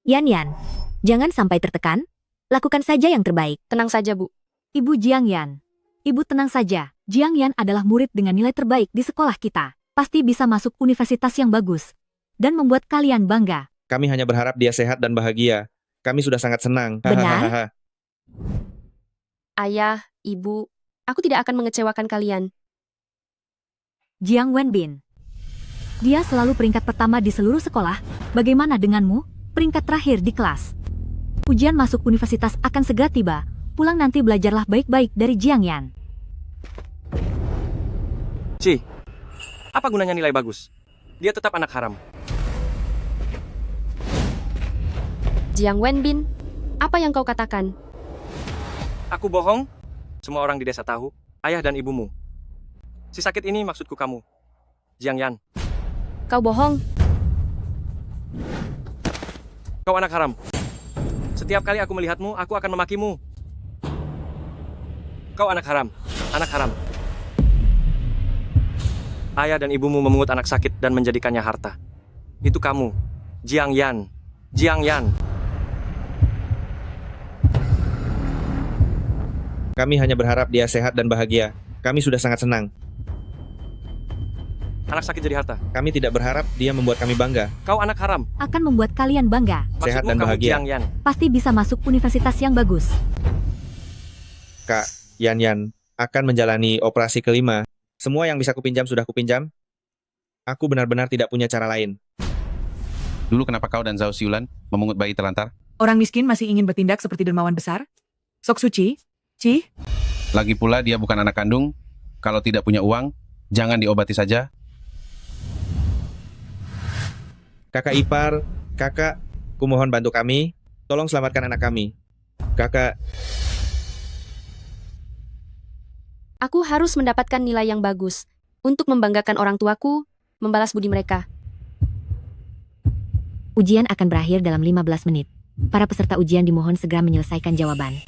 Yan Yan, jangan sampai tertekan. Lakukan saja yang terbaik. Tenang saja, Bu. Ibu Jiang Yan. Ibu tenang saja. Jiang Yan adalah murid dengan nilai terbaik di sekolah kita. Pasti bisa masuk universitas yang bagus. Dan membuat kalian bangga. Kami hanya berharap dia sehat dan bahagia. Kami sudah sangat senang. Benar? Hahaha. Ayah, Ibu, aku tidak akan mengecewakan kalian. Jiang Wenbin. Dia selalu peringkat pertama di seluruh sekolah. Bagaimana denganmu? Peringkat terakhir di kelas. Ujian masuk universitas akan segera tiba. Pulang nanti belajarlah baik-baik dari Jiang Yan. Ci, apa gunanya nilai bagus? Dia tetap anak haram. Jiang Wenbin, apa yang kau katakan? Aku bohong? Semua orang di desa tahu, ayah dan ibumu. Si sakit ini maksudku kamu, Jiang Yan. Kau bohong. Kau anak haram. Setiap kali aku melihatmu, aku akan memakimu. Kau anak haram, anak haram. Ayah dan ibumu memungut anak sakit dan menjadikannya harta. Itu kamu, Jiang Yan. Jiang Yan. Kami hanya berharap dia sehat dan bahagia. Kami sudah sangat senang. Anak sakit jadi harta. Kami tidak berharap dia membuat kami bangga. Kau anak haram. Akan membuat kalian bangga. Sehat Maksudmu dan kamu bahagia. Jiang Yan. Pasti bisa masuk universitas yang bagus. Kak, Yan Yan akan menjalani operasi kelima. Semua yang bisa kupinjam sudah kupinjam. Aku benar-benar tidak punya cara lain. Dulu kenapa kau dan Zhao Xiulan memungut bayi terlantar? Orang miskin masih ingin bertindak seperti dermawan besar? Sok Suci? Ci? Lagi pula dia bukan anak kandung. Kalau tidak punya uang, jangan diobati saja. Kakak ipar, kakak, kumohon bantu kami. Tolong selamatkan anak kami. Kakak, Aku harus mendapatkan nilai yang bagus untuk membanggakan orang tuaku, membalas budi mereka. Ujian akan berakhir dalam 15 menit. Para peserta ujian dimohon segera menyelesaikan jawaban.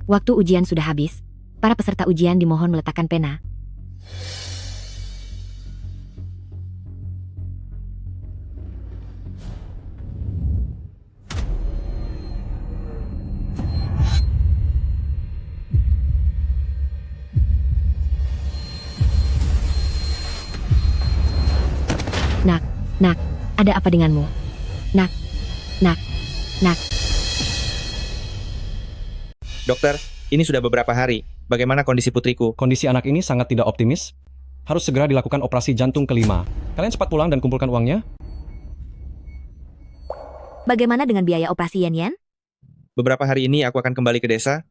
Waktu ujian sudah habis. Para peserta ujian dimohon meletakkan pena. Nak, ada apa denganmu? Nak. dokter, ini sudah beberapa hari. Bagaimana kondisi putriku? Kondisi anak ini sangat tidak optimis. Harus segera dilakukan operasi jantung kelima. Kalian cepat pulang dan kumpulkan uangnya. Bagaimana dengan biaya operasi Yan Yan? Beberapa hari ini aku akan kembali ke desa.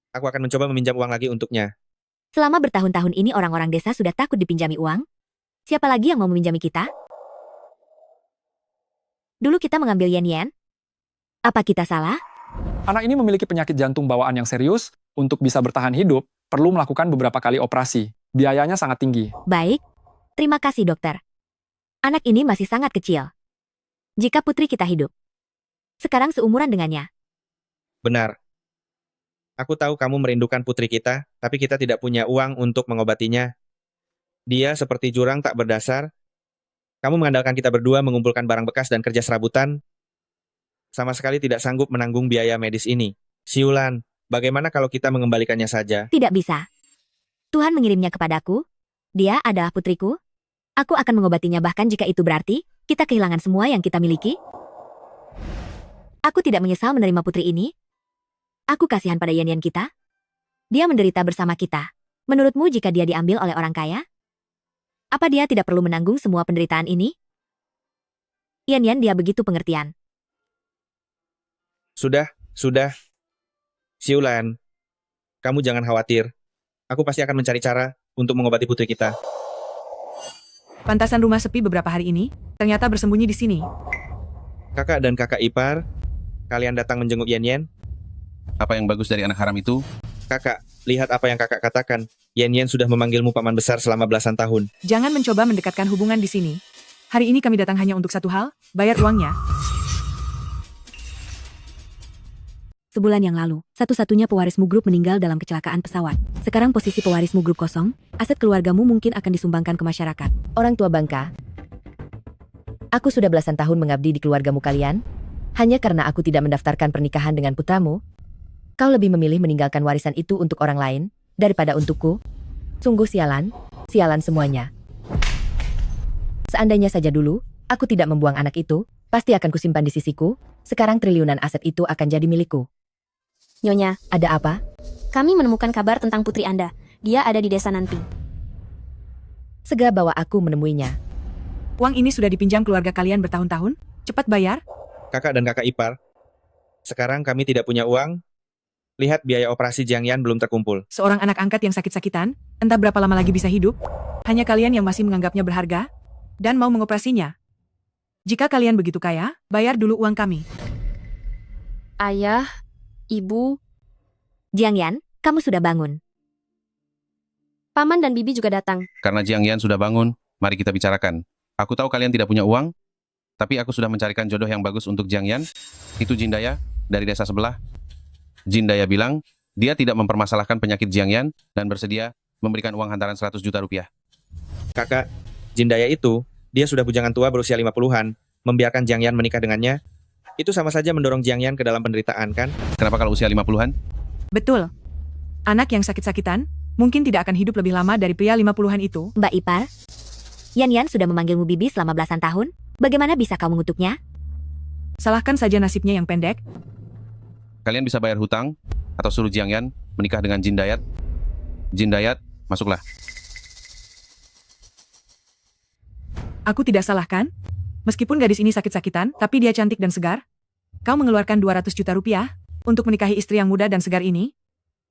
Aku akan mencoba meminjam uang lagi untuknya. Selama bertahun-tahun ini orang-orang desa sudah takut dipinjami uang. Siapa lagi yang mau meminjami kita? Dulu kita mengambil Yan Yan. Apa kita salah? Anak ini memiliki penyakit jantung bawaan yang serius. Untuk bisa bertahan hidup, perlu melakukan beberapa kali operasi. Biayanya sangat tinggi. Baik. Terima kasih dokter. Anak ini masih sangat kecil. Jika putri kita hidup. Sekarang seumuran dengannya. Benar. Aku tahu kamu merindukan putri kita, tapi kita tidak punya uang untuk mengobatinya. Dia seperti jurang tak berdasar. Kamu mengandalkan kita berdua mengumpulkan barang bekas dan kerja serabutan. Sama sekali tidak sanggup menanggung biaya medis ini. Xiulan, bagaimana kalau kita mengembalikannya saja? Tidak bisa. Tuhan mengirimnya kepadaku. Dia adalah putriku. Aku akan mengobatinya bahkan jika itu berarti kita kehilangan semua yang kita miliki. Aku tidak menyesal menerima putri ini. Aku kasihan pada Yan Yan kita. Dia menderita bersama kita. Menurutmu jika dia diambil oleh orang kaya? Apa dia tidak perlu menanggung semua penderitaan ini? Yan Yan dia begitu pengertian. Sudah. Xiulan, kamu jangan khawatir. Aku pasti akan mencari cara untuk mengobati putri kita. Pantasan rumah sepi beberapa hari ini, ternyata bersembunyi di sini. Kakak dan kakak ipar, kalian datang menjenguk Yan Yan? Apa yang bagus dari anak haram itu? Kakak, lihat apa yang kakak katakan. Yan sudah memanggilmu paman besar selama belasan tahun. Jangan mencoba mendekatkan hubungan di sini. Hari ini kami datang hanya untuk satu hal, bayar uangnya. Sebulan yang lalu, satu-satunya pewarismu grup meninggal dalam kecelakaan pesawat. Sekarang posisi pewarismu grup kosong, aset keluargamu mungkin akan disumbangkan ke masyarakat. Orang tua bangka, aku sudah belasan tahun mengabdi di keluargamu kalian. Hanya karena aku tidak mendaftarkan pernikahan dengan putramu, kau lebih memilih meninggalkan warisan itu untuk orang lain, daripada untukku. Sungguh sialan, sialan semuanya. Seandainya saja dulu, aku tidak membuang anak itu, pasti akan kusimpan di sisiku, sekarang triliunan aset itu akan jadi milikku. Nyonya, Ada apa? kami menemukan kabar tentang putri Anda. Dia ada di desa Nanping. Segera bawa aku menemuinya. Uang ini sudah dipinjam keluarga kalian bertahun-tahun, cepat bayar. Kakak dan kakak ipar, sekarang kami tidak punya uang. Lihat biaya operasi Jiang Yan belum terkumpul. Seorang anak angkat yang sakit-sakitan, entah berapa lama lagi bisa hidup. Hanya kalian yang masih menganggapnya berharga, dan mau mengoperasinya. Jika kalian begitu kaya, bayar dulu uang kami. Ayah, Ibu, Jiang Yan, kamu sudah bangun. Paman dan Bibi juga datang. Karena Jiang Yan sudah bangun, mari kita bicarakan. Aku tahu kalian tidak punya uang, tapi aku sudah mencarikan jodoh yang bagus untuk Jiang Yan. Itu Jindaya, dari desa sebelah. Jindaya bilang, dia tidak mempermasalahkan penyakit Jiang Yan dan bersedia memberikan uang hantaran 100 juta rupiah. Kakak, Jindaya itu, dia sudah bujangan tua berusia 50-an. Membiarkan Jiang Yan menikah dengannya, itu sama saja mendorong Jiang Yan ke dalam penderitaan, kan? Kenapa kalau usia 50-an? Betul. Anak yang sakit-sakitan, mungkin tidak akan hidup lebih lama dari pria 50-an itu. Mbak Ipar, Yan sudah memanggilmu Bibi selama belasan tahun. Bagaimana bisa kau mengutuknya? Salahkan saja nasibnya yang pendek. Kalian bisa bayar hutang, atau suruh Jiang Yan menikah dengan Jindayat. Jindayat, masuklah. Aku tidak salah kan? Meskipun gadis ini sakit-sakitan, tapi dia cantik dan segar. Kau mengeluarkan 200 juta rupiah untuk menikahi istri yang muda dan segar ini?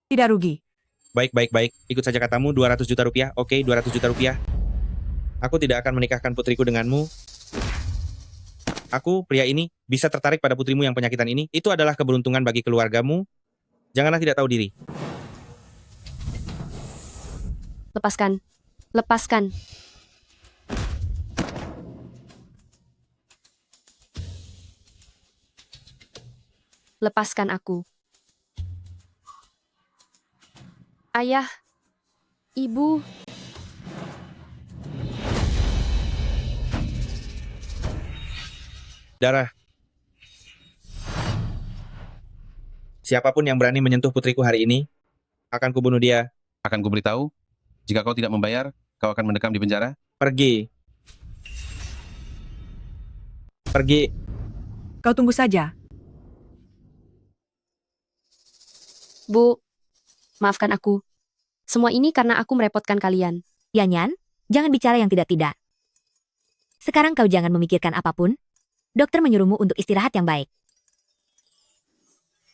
Tidak rugi. Baik. Ikut saja katamu 200 juta rupiah. Oke, 200 juta rupiah. Aku tidak akan menikahkan putriku denganmu. Aku, pria ini, bisa tertarik pada putrimu yang penyakitan ini. Itu adalah keberuntungan bagi keluargamu. Janganlah tidak tahu diri. Lepaskan. Lepaskan. Lepaskan aku. Ayah, Ibu, Darah. Siapapun yang berani menyentuh putriku hari ini, akan kubunuh dia. Akan kuberitahu, jika kau tidak membayar, kau akan mendekam di penjara. Pergi. Pergi. Kau tunggu saja. Bu, maafkan aku. Semua ini karena aku merepotkan kalian. Yan, jangan bicara yang tidak-tidak. Sekarang kau jangan memikirkan apapun. Dokter menyuruhmu untuk istirahat yang baik.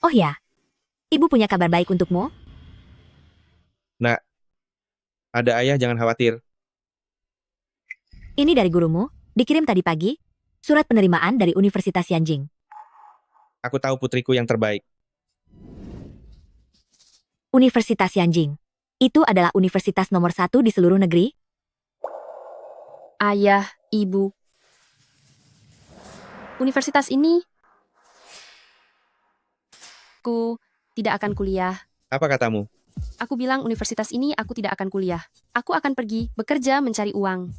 Oh ya, ibu punya kabar baik untukmu. Nak, ada ayah, jangan khawatir. Ini dari gurumu, dikirim tadi pagi. Surat penerimaan dari Universitas Yanjing. Aku tahu putriku yang terbaik. Universitas Yanjing. Itu adalah universitas nomor 1 di seluruh negeri. Ayah, Ibu. Universitas ini, aku tidak akan kuliah. Apa katamu? Aku bilang universitas ini aku tidak akan kuliah. Aku akan pergi, bekerja, mencari uang.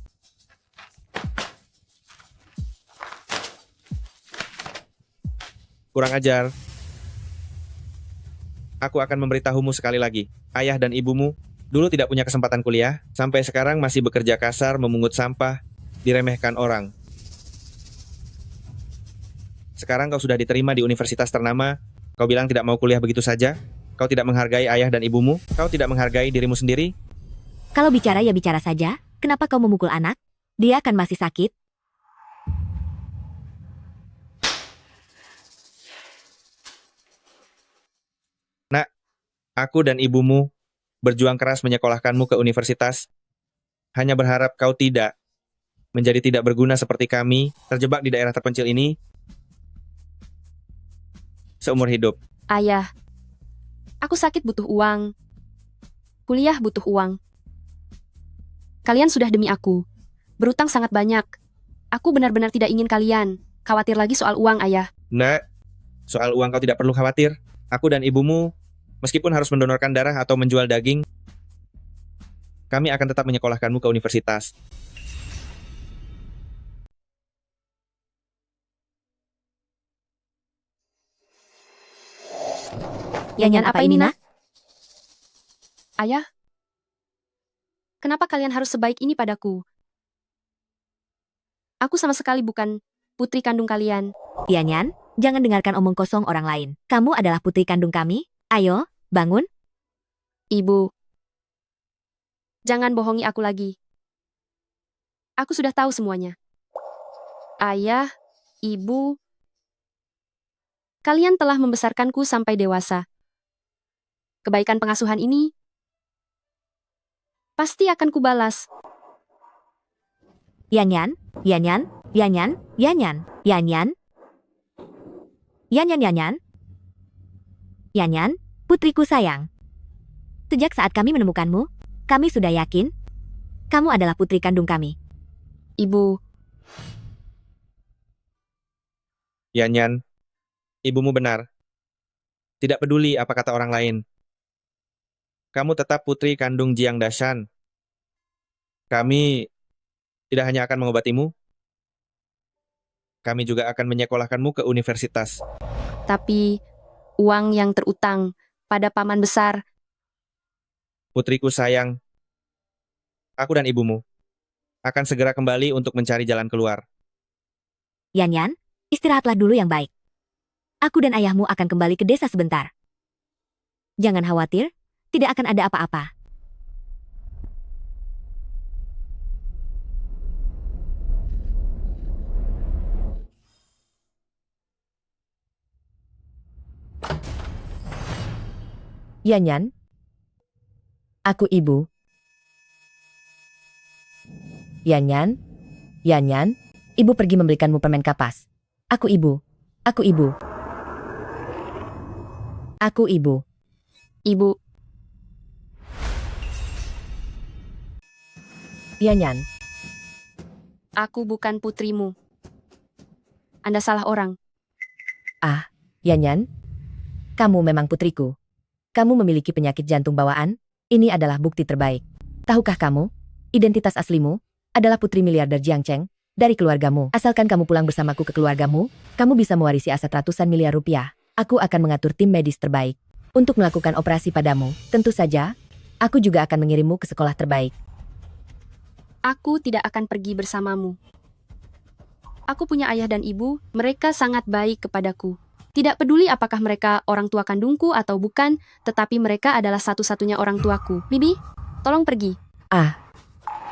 Kurang ajar. Aku akan memberitahumu sekali lagi. Ayah dan ibumu dulu tidak punya kesempatan kuliah, sampai sekarang masih bekerja kasar, memungut sampah, diremehkan orang. Sekarang kau sudah diterima di universitas ternama, kau bilang tidak mau kuliah begitu saja? Kau tidak menghargai ayah dan ibumu? Kau tidak menghargai dirimu sendiri? Kalau bicara ya bicara saja. Kenapa kau memukul anak? Dia akan masih sakit. Nak, aku dan ibumu berjuang keras menyekolahkanmu ke universitas. Hanya berharap kau tidak menjadi tidak berguna seperti kami, terjebak di daerah terpencil ini seumur hidup. Ayah, Aku sakit butuh uang. Kuliah butuh uang. Kalian sudah demi aku. Berutang sangat banyak. Aku benar-benar tidak ingin kalian khawatir lagi soal uang, Ayah. Nak, soal uang kau tidak perlu khawatir. Aku dan ibumu, meskipun harus mendonorkan darah atau menjual daging, kami akan tetap menyekolahkanmu ke universitas. Yanyan, apa ini, Nak? Ayah? Kenapa kalian harus sebaik ini padaku? Aku sama sekali bukan putri kandung kalian. Yanyan, jangan dengarkan omong kosong orang lain. Kamu adalah putri kandung kami. Ayo, bangun. Ibu. Jangan bohongi aku lagi. Aku sudah tahu semuanya. Ayah, ibu, kalian telah membesarkanku sampai dewasa. Kebaikan pengasuhan ini pasti akan kubalas. Yanyan, Yanyan, Yanyan, Yanyan, Yanyan. Yanyan, Yanyan. Yanyan, putriku sayang. Sejak saat kami menemukanmu, kami sudah yakin kamu adalah putri kandung kami. Ibu, Yanyan, ibumu benar. Tidak peduli apa kata orang lain. Kamu tetap putri kandung Jiang Dashan. Kami tidak hanya akan mengobatimu, kami juga akan menyekolahkanmu ke universitas. tapi uang yang terutang pada paman besar, Putriku sayang, aku dan ibumu akan segera kembali untuk mencari jalan keluar. Yanyan, istirahatlah dulu yang baik. Aku dan ayahmu akan kembali ke desa sebentar. Jangan khawatir, tidak akan ada apa-apa. Yanyan, aku ibu. Yanyan, Yanyan, ibu pergi membelikanmu permen kapas. Aku ibu. Aku ibu. Aku ibu. ibu, Yanyan, aku bukan putrimu. Anda salah orang. Yanyan, kamu memang putriku. Kamu memiliki penyakit jantung bawaan. Ini adalah bukti terbaik. Tahukah kamu, identitas aslimu adalah putri miliarder Jiang Cheng dari keluargamu. Asalkan kamu pulang bersamaku ke keluargamu, kamu bisa mewarisi aset ratusan miliar rupiah. Aku akan mengatur tim medis terbaik untuk melakukan operasi padamu. Tentu saja, aku juga akan mengirimmu ke sekolah terbaik. Aku tidak akan pergi bersamamu. Aku punya ayah dan ibu, mereka sangat baik kepadaku. Tidak peduli apakah mereka orang tua kandungku atau bukan, tetapi mereka adalah satu-satunya orang tuaku. Bibi, tolong pergi.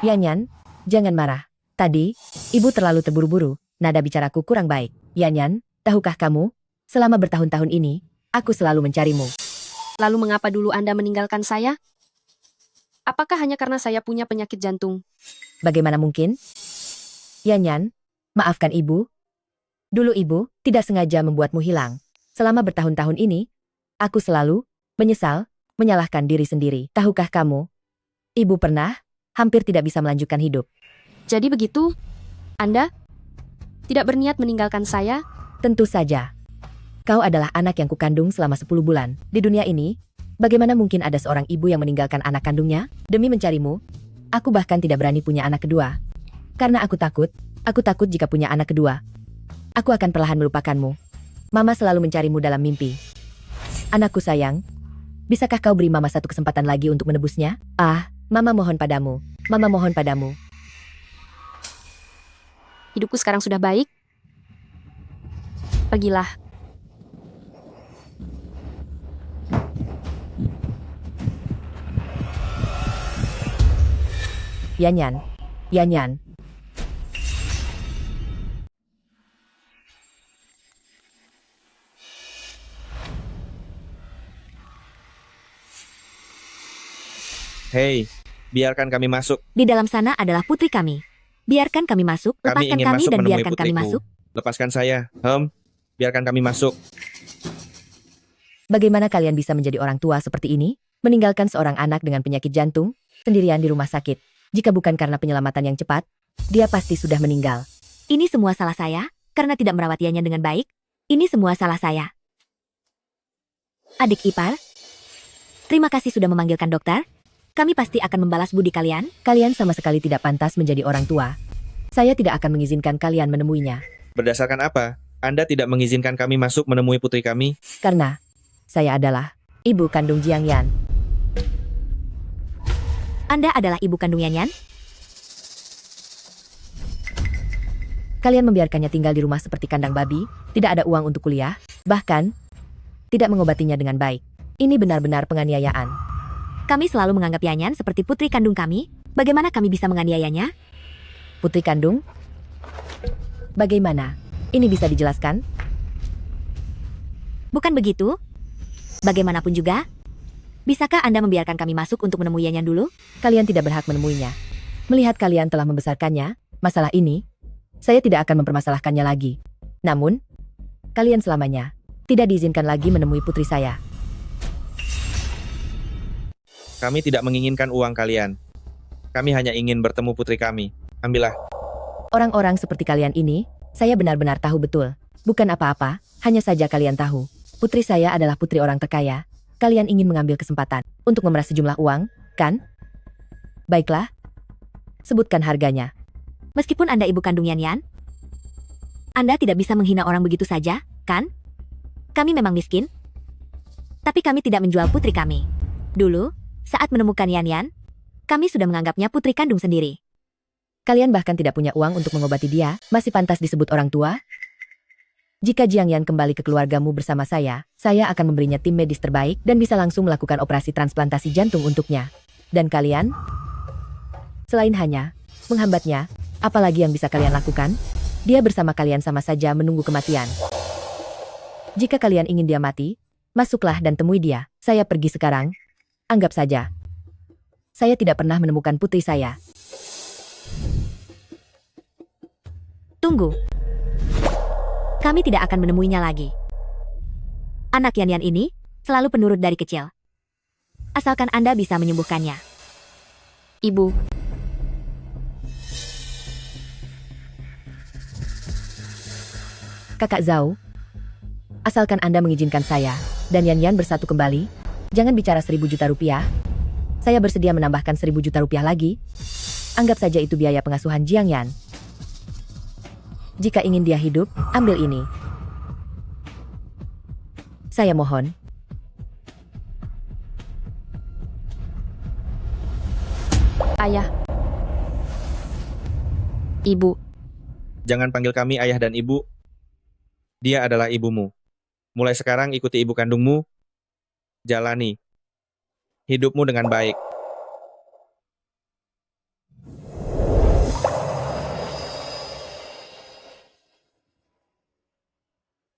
Yanyan, jangan marah. Tadi, ibu terlalu terburu-buru. Nada bicaraku kurang baik. Yanyan, tahukah kamu, selama bertahun-tahun ini, aku selalu mencarimu. Lalu mengapa dulu Anda meninggalkan saya? Apakah hanya karena saya punya penyakit jantung? Bagaimana mungkin? Yanyan, maafkan ibu. Dulu ibu tidak sengaja membuatmu hilang. Selama bertahun-tahun ini, aku selalu menyesal, menyalahkan diri sendiri. Tahukah kamu, ibu pernah hampir tidak bisa melanjutkan hidup. Jadi begitu? Anda tidak berniat meninggalkan saya? Tentu saja. Kau adalah anak yang kukandung selama 10 bulan. Di dunia ini, bagaimana mungkin ada seorang ibu yang meninggalkan anak kandungnya? Demi mencarimu, aku bahkan tidak berani punya anak kedua. Karena aku takut jika punya anak kedua, aku akan perlahan melupakanmu. Mama selalu mencarimu dalam mimpi. Anakku sayang, bisakah kau beri Mama satu kesempatan lagi untuk menebusnya? Mama mohon padamu. Mama mohon padamu. Hidupku sekarang sudah baik. Pergilah. Yanyan. Yanyan. Hei, biarkan kami masuk. Di dalam sana adalah putri kami. Biarkan kami masuk, Kami lepaskan ingin kami masuk dan menemui biarkan kami putriku. masuk. Lepaskan saya. Biarkan kami masuk. Bagaimana kalian bisa menjadi orang tua seperti ini? Meninggalkan seorang anak dengan penyakit jantung, sendirian di rumah sakit. Jika bukan karena penyelamatan yang cepat, dia pasti sudah meninggal. Ini semua salah saya, karena tidak merawat ianya dengan baik. Ini semua salah saya. Adik ipar, terima kasih sudah memanggilkan dokter. Kami pasti akan membalas budi kalian. Kalian sama sekali tidak pantas menjadi orang tua. Saya tidak akan mengizinkan kalian menemuinya. Berdasarkan apa? Anda tidak mengizinkan kami masuk menemui putri kami? Karena saya adalah ibu kandung Jiang Yan. Anda adalah ibu kandung Yan Yan? Kalian membiarkannya tinggal di rumah seperti kandang babi, tidak ada uang untuk kuliah, bahkan tidak mengobatinya dengan baik. Ini benar-benar penganiayaan. Kami selalu menganggap Yan Yan seperti putri kandung kami. Bagaimana kami bisa menganiayanya? Putri kandung? Bagaimana? Ini bisa dijelaskan? Bukan begitu? Bagaimanapun juga, bisakah Anda membiarkan kami masuk untuk menemui Yan Yan dulu? Kalian tidak berhak menemuinya. Melihat kalian telah membesarkannya, masalah ini, saya tidak akan mempermasalahkannya lagi. Namun, kalian selamanya tidak diizinkan lagi menemui putri saya. Kami tidak menginginkan uang kalian. Kami hanya ingin bertemu putri kami. Ambillah. Orang-orang seperti kalian ini, saya benar-benar tahu betul. Bukan apa-apa, hanya saja kalian tahu. Putri saya adalah putri orang terkaya. Kalian ingin mengambil kesempatan untuk memeras sejumlah uang, kan? Baiklah. Sebutkan harganya. Meskipun Anda ibu kandung Yan Yan, Anda tidak bisa menghina orang begitu saja, kan? Kami memang miskin, tapi kami tidak menjual putri kami. Dulu, saat menemukan Yan Yan, kami sudah menganggapnya putri kandung sendiri. Kalian bahkan tidak punya uang untuk mengobati dia, masih pantas disebut orang tua? Jika Jiang Yan kembali ke keluargamu bersama saya akan memberinya tim medis terbaik dan bisa langsung melakukan operasi transplantasi jantung untuknya. Dan kalian? Selain hanya menghambatnya, apalagi yang bisa kalian lakukan? Dia bersama kalian sama saja menunggu kematian. Jika kalian ingin dia mati, masuklah dan temui dia. Saya pergi sekarang. Anggap saja saya tidak pernah menemukan putri saya. Tunggu. Kami tidak akan menemuinya lagi. Anak Yan Yan ini selalu penurut dari kecil. Asalkan Anda bisa menyembuhkannya. Ibu, Kakak Zhao, asalkan Anda mengizinkan saya dan Yan Yan bersatu kembali, jangan bicara 1.000 juta rupiah. Saya bersedia menambahkan 1.000 juta rupiah lagi. Anggap saja itu biaya pengasuhan Jiang Yan. Jika ingin dia hidup, ambil ini. Saya mohon. ayah. Ibu, Jangan panggil kami ayah dan ibu. Dia adalah ibumu. Mulai sekarang ikuti ibu kandungmu. Jalani hidupmu dengan baik.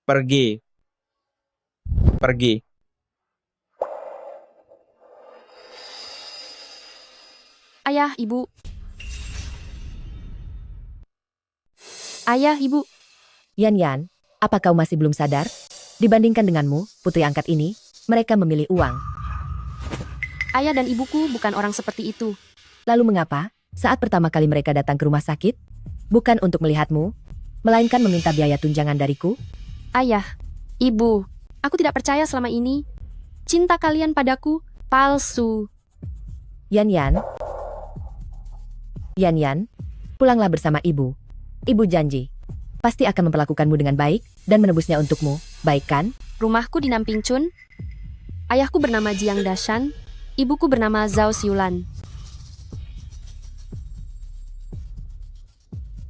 Pergi. Pergi. ayah, ibu. Ayah, ibu. Yan Yan, apa kau masih belum sadar? Dibandingkan denganmu, putri angkat ini, mereka memilih uang. Ayah dan ibuku bukan orang seperti itu. Lalu mengapa, saat pertama kali mereka datang ke rumah sakit, bukan untuk melihatmu, melainkan meminta biaya tunjangan dariku? Ayah, ibu, aku tidak percaya selama ini. Cinta kalian padaku palsu. Yan Yan. Yan Yan, pulanglah bersama ibu. Ibu janji, pasti akan memperlakukanmu dengan baik dan menebusnya untukmu, baik kan? Rumahku di Nampingchun. Ayahku bernama Jiang Dashan. Ibuku bernama Zhao Xiulan.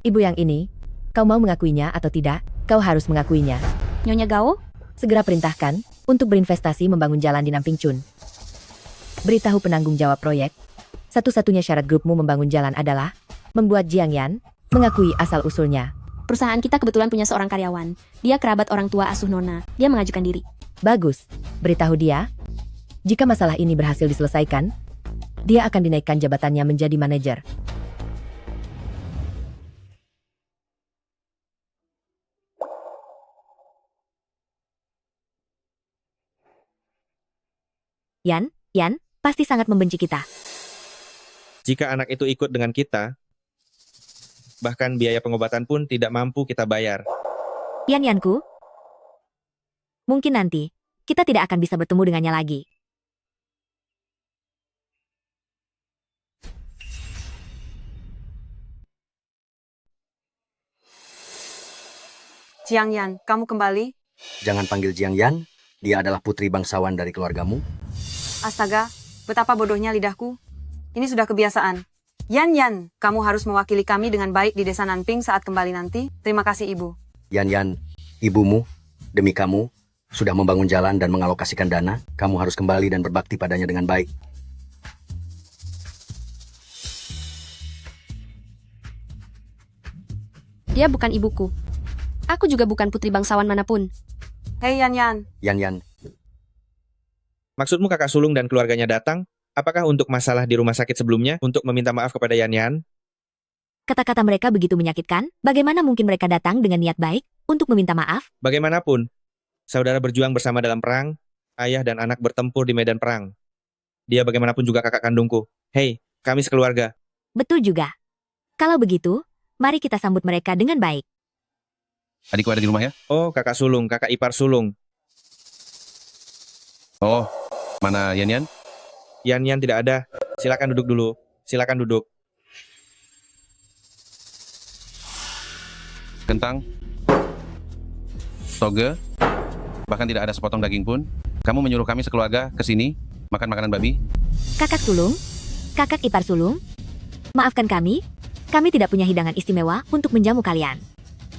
Ibu yang ini, kau mau mengakuinya atau tidak, kau harus mengakuinya. Nyonya Gao? Segera perintahkan untuk berinvestasi membangun jalan di Nampingchun. Beritahu penanggung jawab proyek, satu-satunya syarat grupmu membangun jalan adalah membuat Jiang Yan mengakui asal-usulnya. Perusahaan kita kebetulan punya seorang karyawan. Dia kerabat orang tua asuh Nona. Dia mengajukan diri. Bagus, beritahu dia. Jika masalah ini berhasil diselesaikan, dia akan dinaikkan jabatannya menjadi manajer. Yan, pasti sangat membenci kita. Jika anak itu ikut dengan kita, bahkan biaya pengobatan pun tidak mampu kita bayar. Yanku, mungkin nanti kita tidak akan bisa bertemu dengannya lagi. Jiang Yan, kamu kembali? Jangan panggil Jiang Yan, dia adalah putri bangsawan dari keluargamu. Astaga, betapa bodohnya lidahku. Ini sudah kebiasaan. Yan, kamu harus mewakili kami dengan baik di desa Nanping saat kembali nanti. Terima kasih, Ibu. Yan, ibumu, demi kamu, sudah membangun jalan dan mengalokasikan dana. Kamu harus kembali dan berbakti padanya dengan baik. Dia bukan ibuku. Aku juga bukan putri bangsawan manapun. Hei Yan. Yan, Maksudmu kakak sulung dan keluarganya datang? Apakah untuk masalah di rumah sakit sebelumnya untuk meminta maaf kepada Yan? Kata-kata mereka begitu menyakitkan, bagaimana mungkin mereka datang dengan niat baik untuk meminta maaf? Bagaimanapun, saudara berjuang bersama dalam perang, ayah dan anak bertempur di medan perang. Dia bagaimanapun juga kakak kandungku. Hei, kami sekeluarga. Betul juga. Kalau begitu, mari kita sambut mereka dengan baik. Adikku ada di rumah ya? Oh, kakak sulung, kakak ipar sulung. Oh, mana Yan? Yan tidak ada. Silakan duduk dulu. Silakan duduk. Kentang, toge, bahkan tidak ada sepotong daging pun. Kamu menyuruh kami sekeluarga ke sini makan makanan babi? Kakak sulung, kakak ipar sulung, maafkan kami tidak punya hidangan istimewa untuk menjamu kalian.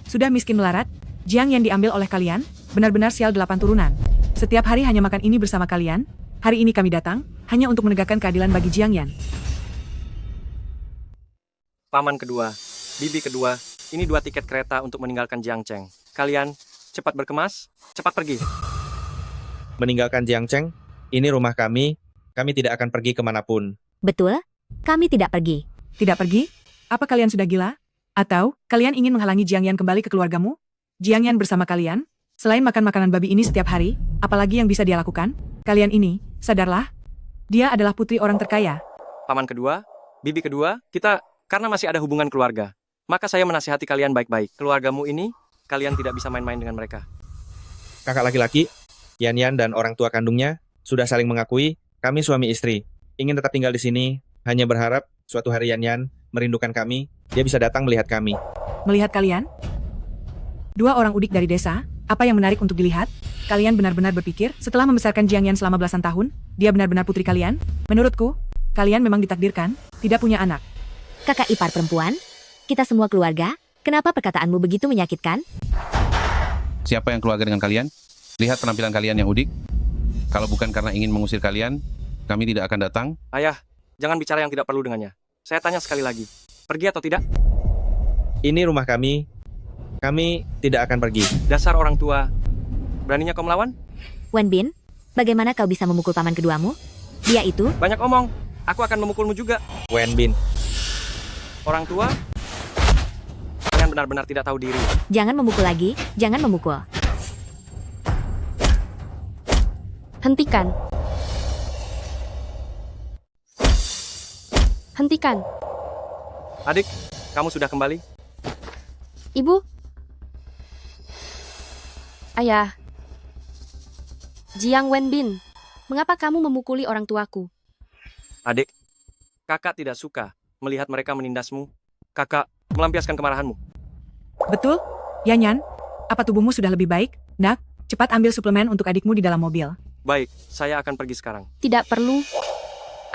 Sudah miskin melarat, Jiang yang diambil oleh kalian, benar-benar sial 8 turunan. Setiap hari hanya makan ini bersama kalian. Hari ini kami datang, hanya untuk menegakkan keadilan bagi Jiang Yan. Paman kedua, bibi kedua, ini 2 tiket kereta untuk meninggalkan Jiangcheng. Kalian, cepat berkemas, cepat pergi. Meninggalkan Jiangcheng, ini rumah kami tidak akan pergi kemanapun. Betul, kami tidak pergi. Tidak pergi? Apa kalian sudah gila? Atau, kalian ingin menghalangi Jiang Yan kembali ke keluargamu? Jiang Yan bersama kalian? Selain makan makanan babi ini setiap hari, apalagi yang bisa dia lakukan? Kalian ini, sadarlah. Dia adalah putri orang terkaya. Paman kedua, bibi kedua, kita, karena masih ada hubungan keluarga, maka saya menasihati kalian baik-baik. Keluargamu ini, kalian tidak bisa main-main dengan mereka. Kakak laki-laki, Yan dan orang tua kandungnya, sudah saling mengakui, kami suami istri. Ingin tetap tinggal di sini, hanya berharap, suatu hari Yan merindukan kami, dia bisa datang melihat kami. Melihat kalian? 2 orang udik dari desa, apa yang menarik untuk dilihat? Kalian benar-benar berpikir, setelah membesarkan Jiang Yan selama belasan tahun, dia benar-benar putri kalian? Menurutku, kalian memang ditakdirkan, tidak punya anak. Kakak ipar perempuan, kita semua keluarga, kenapa perkataanmu begitu menyakitkan? Siapa yang keluarga dengan kalian? Lihat penampilan kalian yang udik. Kalau bukan karena ingin mengusir kalian, kami tidak akan datang. Ayah, jangan bicara yang tidak perlu dengannya. Saya tanya sekali lagi, pergi atau tidak? Ini rumah kami tidak akan pergi. Dasar orang tua, beraninya kau melawan? Wenbin, bagaimana kau bisa memukul paman keduamu? Dia itu... Banyak omong, aku akan memukulmu juga. Wenbin. Orang tua, kalian benar-benar tidak tahu diri. Jangan memukul lagi, jangan memukul. Hentikan. Hentikan. Adik, kamu sudah kembali? Ibu. Ayah. Jiang Wenbin, mengapa kamu memukuli orang tuaku? Adik, kakak tidak suka melihat mereka menindasmu. Kakak melampiaskan kemarahanmu. Betul? Yan, apa tubuhmu sudah lebih baik? Nak, cepat ambil suplemen untuk adikmu di dalam mobil. Baik, saya akan pergi sekarang. Tidak perlu.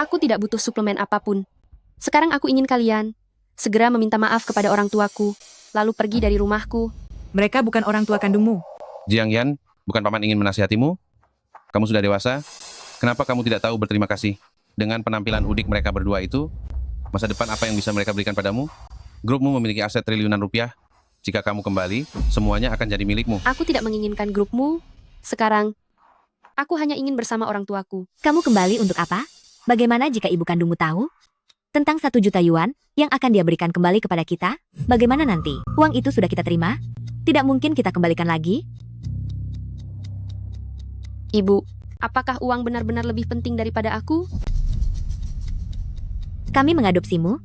Aku tidak butuh suplemen apapun. Sekarang aku ingin kalian segera meminta maaf kepada orang tuaku, lalu pergi dari rumahku. Mereka bukan orang tua kandungmu. Jiang Yan, bukan paman ingin menasihatimu? Kamu sudah dewasa. Kenapa kamu tidak tahu berterima kasih? Dengan penampilan udik mereka berdua itu, masa depan apa yang bisa mereka berikan padamu? Grupmu memiliki aset triliunan rupiah. Jika kamu kembali, semuanya akan jadi milikmu. Aku tidak menginginkan grupmu. Sekarang, aku hanya ingin bersama orang tuaku. Kamu kembali untuk apa? Bagaimana jika ibu kandungmu tahu? Tentang 1 juta yuan yang akan dia berikan kembali kepada kita? Bagaimana nanti? Uang itu sudah kita terima? Tidak mungkin kita kembalikan lagi? Ibu, Apakah uang benar-benar lebih penting daripada aku? Kami mengadopsimu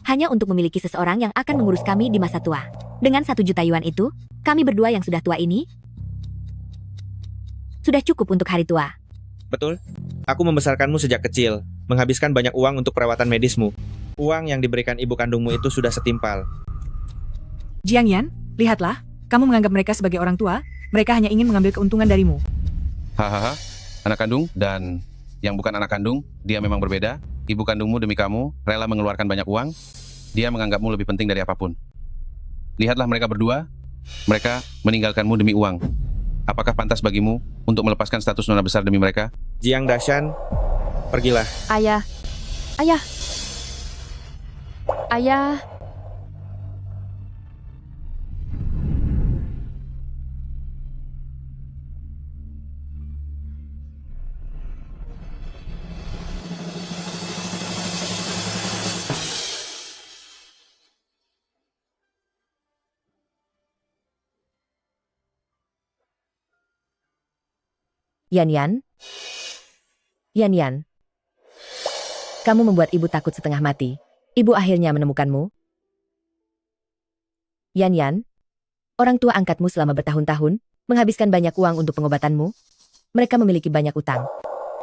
hanya untuk memiliki seseorang yang akan mengurus kami di masa tua. Dengan 1 juta yuan itu, kami berdua yang sudah tua ini sudah cukup untuk hari tua. Betul? Aku membesarkanmu sejak kecil, menghabiskan banyak uang untuk perawatan medismu. Uang yang diberikan ibu kandungmu itu sudah setimpal. Jiang Yan, lihatlah, kamu menganggap mereka sebagai orang tua, mereka hanya ingin mengambil keuntungan darimu. Hahaha, anak kandung dan yang bukan anak kandung, dia memang berbeda. Ibu kandungmu demi kamu rela mengeluarkan banyak uang. Dia menganggapmu lebih penting dari apapun. Lihatlah mereka berdua, mereka meninggalkanmu demi uang. Apakah pantas bagimu untuk melepaskan status nona besar demi mereka? Jiang Dashan, pergilah. Ayah. Ayah. Ayah. Yan Yan? Yan Yan? Kamu membuat ibu takut setengah mati. Ibu akhirnya menemukanmu. Yan Yan? Orang tua angkatmu selama bertahun-tahun, menghabiskan banyak uang untuk pengobatanmu. Mereka memiliki banyak utang.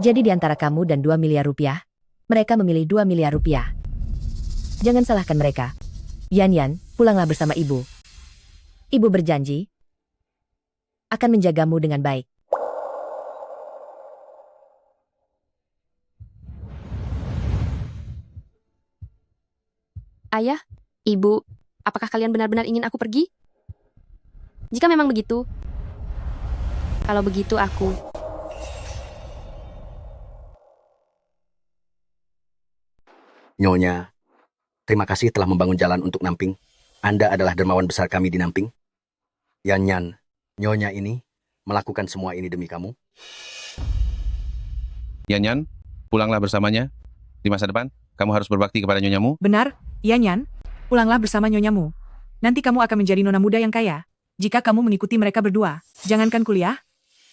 Jadi di antara kamu dan 2 miliar rupiah, mereka memilih 2 miliar rupiah. Jangan salahkan mereka. Yan Yan, pulanglah bersama ibu. Ibu berjanji akan menjagamu dengan baik. Ayah, ibu, apakah kalian benar-benar ingin aku pergi? Jika memang begitu, kalau begitu aku... Nyonya, terima kasih telah membangun jalan untuk Namping. Anda adalah dermawan besar kami di Namping. Yan Yan, Nyonya ini melakukan semua ini demi kamu. Yan Yan, pulanglah bersamanya. Di masa depan, kamu harus berbakti kepada nyonyamu. Benar, Yan Yan, pulanglah bersama nyonyamu. Nanti kamu akan menjadi nona muda yang kaya. Jika kamu mengikuti mereka berdua, jangankan kuliah,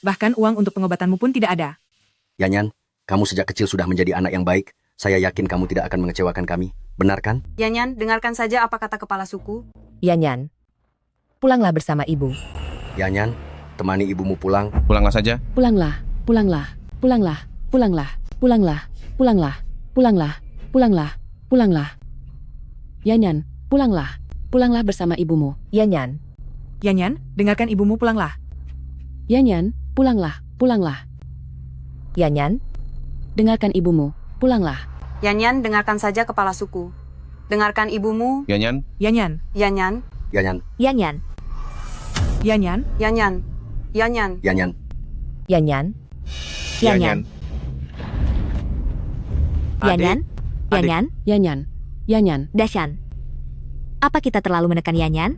bahkan uang untuk pengobatanmu pun tidak ada. Yan Yan, kamu sejak kecil sudah menjadi anak yang baik. Saya yakin kamu tidak akan mengecewakan kami. Benar kan? Yan Yan, dengarkan saja apa kata kepala suku. Yan Yan, pulanglah bersama ibu. Yan Yan, temani ibumu pulang. Pulanglah saja. Pulanglah, pulanglah, pulanglah, pulanglah, pulanglah, pulanglah, pulanglah, pulanglah, pulanglah. Yan Yan, pulanglah, pulanglah bersama ibumu. Yan Yan. Yan Yan, dengarkan ibumu pulanglah. Yan Yan, pulanglah, pulanglah. Yan Yan, dengarkan ibumu, pulanglah. Yan Yan, dengarkan saja kepala suku. Dengarkan ibumu. Yan Yan. Yan Yan. Yan Yan. Yan Yan. Yan Yan. Yan Yan. Yan Yan. Yan Yan. Yan Yan. Yan Yan. Yan Yan. Yan Yan. Yan Yan. Yan Yan. Yan Yan. Dashan. Apa kita terlalu menekan Yan Yan?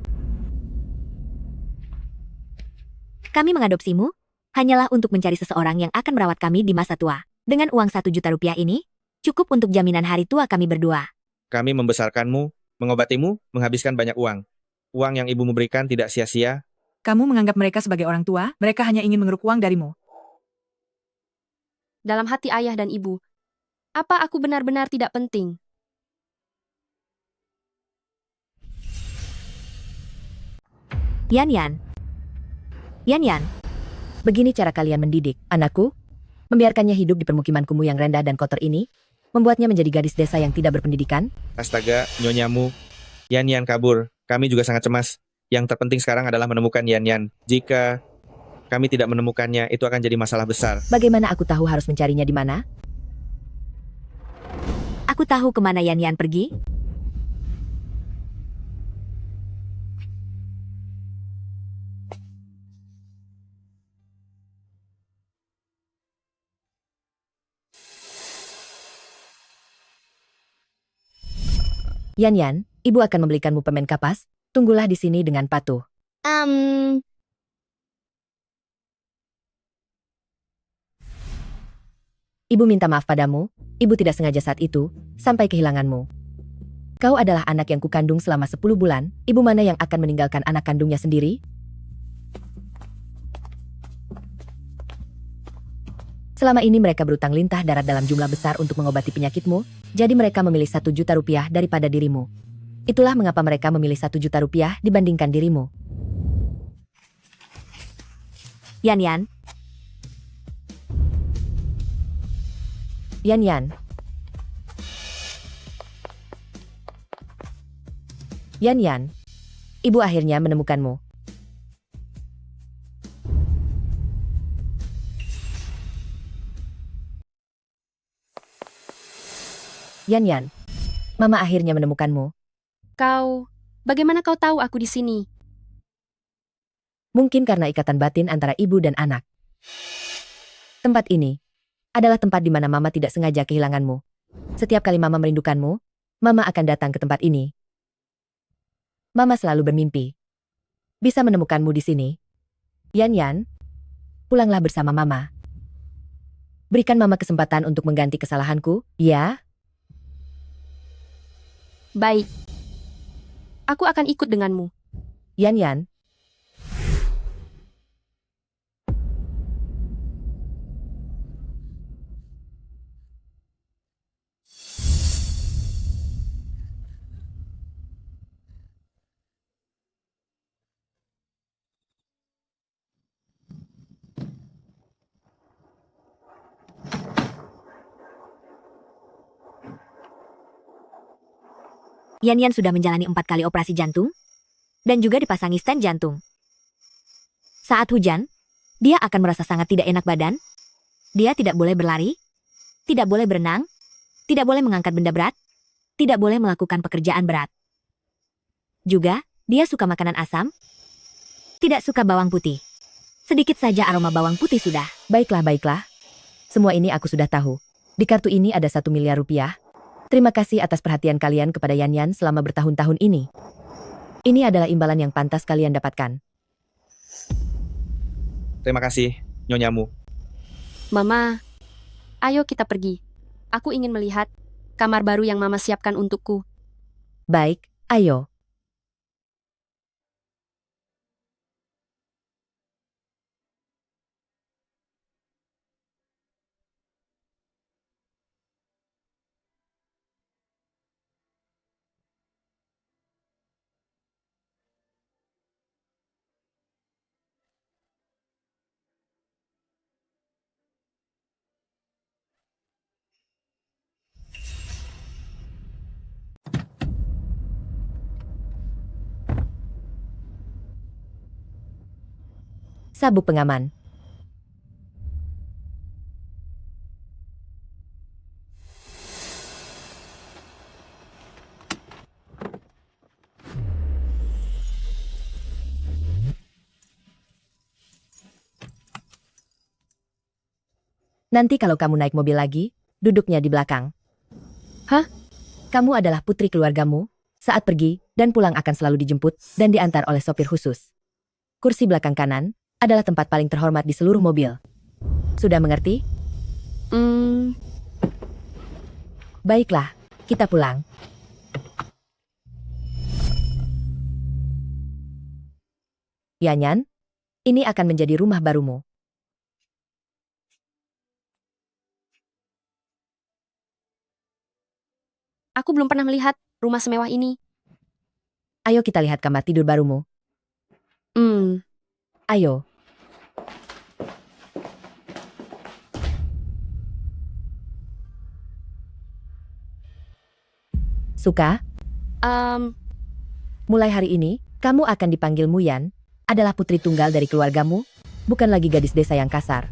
Kami mengadopsimu hanyalah untuk mencari seseorang yang akan merawat kami di masa tua. Dengan uang 1 juta rupiah ini, cukup untuk jaminan hari tua kami berdua. Kami membesarkanmu, mengobatimu, menghabiskan banyak uang. Uang yang ibumu berikan tidak sia-sia. Kamu menganggap mereka sebagai orang tua, mereka hanya ingin mengeruk uang darimu. Dalam hati ayah dan ibu, apa aku benar-benar tidak penting? Yan Yan. Yan Yan. Begini cara kalian mendidik anakku? Membiarkannya hidup di permukiman kumuh yang rendah dan kotor ini? Membuatnya menjadi gadis desa yang tidak berpendidikan? Astaga, nyonyamu. Yan Yan kabur. Kami juga sangat cemas. Yang terpenting sekarang adalah menemukan Yan Yan. Jika kami tidak menemukannya, itu akan jadi masalah besar. Bagaimana aku tahu harus mencarinya di mana? Aku tahu kemana Yan Yan pergi. Yan Yan, ibu akan membelikanmu permen kapas. Tunggulah di sini dengan patuh. Ibu minta maaf padamu. Ibu tidak sengaja saat itu, sampai kehilanganmu. Kau adalah anak yang kukandung selama 10 bulan. Ibu mana yang akan meninggalkan anak kandungnya sendiri? Selama ini mereka berutang lintah darat dalam jumlah besar untuk mengobati penyakitmu, jadi mereka memilih 1 juta rupiah daripada dirimu. Itulah mengapa mereka memilih 1 juta rupiah dibandingkan dirimu. Yan Yan, Yan Yan. Yan Yan. Ibu akhirnya menemukanmu. Yan Yan. Mama akhirnya menemukanmu. Bagaimana kau tahu aku di sini? Mungkin karena ikatan batin antara ibu dan anak. Tempat ini adalah tempat di mana Mama tidak sengaja kehilanganmu. Setiap kali Mama merindukanmu, Mama akan datang ke tempat ini. Mama selalu bermimpi bisa menemukanmu di sini. Yan Yan, pulanglah bersama Mama. Berikan Mama kesempatan untuk mengganti kesalahanku, ya? Baik. Aku akan ikut denganmu. Yan Yan. Yan Yan sudah menjalani 4 kali operasi jantung dan juga dipasangi stent jantung. Saat hujan, dia akan merasa sangat tidak enak badan. Dia tidak boleh berlari, tidak boleh berenang, tidak boleh mengangkat benda berat, tidak boleh melakukan pekerjaan berat. Juga, dia suka makanan asam, tidak suka bawang putih. Sedikit saja aroma bawang putih sudah. Baiklah, baiklah. Semua ini aku sudah tahu. Di kartu ini ada 1 miliar rupiah. Terima kasih atas perhatian kalian kepada Yan Yan selama bertahun-tahun ini. Ini adalah imbalan yang pantas kalian dapatkan. Terima kasih, Nyonyamu. Mama, ayo kita pergi. Aku ingin melihat kamar baru yang Mama siapkan untukku. Baik, ayo. Sabuk pengaman. Nanti kalau kamu naik mobil lagi, duduknya di belakang. Hah? Kamu adalah putri keluargamu. Saat pergi dan pulang akan selalu dijemput dan diantar oleh sopir khusus. Kursi belakang kanan adalah tempat paling terhormat di seluruh mobil. Sudah mengerti? Baiklah, kita pulang. Yan Yan, ini akan menjadi rumah barumu. Aku belum pernah melihat rumah semewah ini. Ayo kita lihat kamar tidur barumu. Ayo. Suka? Mulai hari ini, kamu akan dipanggil Muyan, adalah putri tunggal dari keluargamu, bukan lagi gadis desa yang kasar.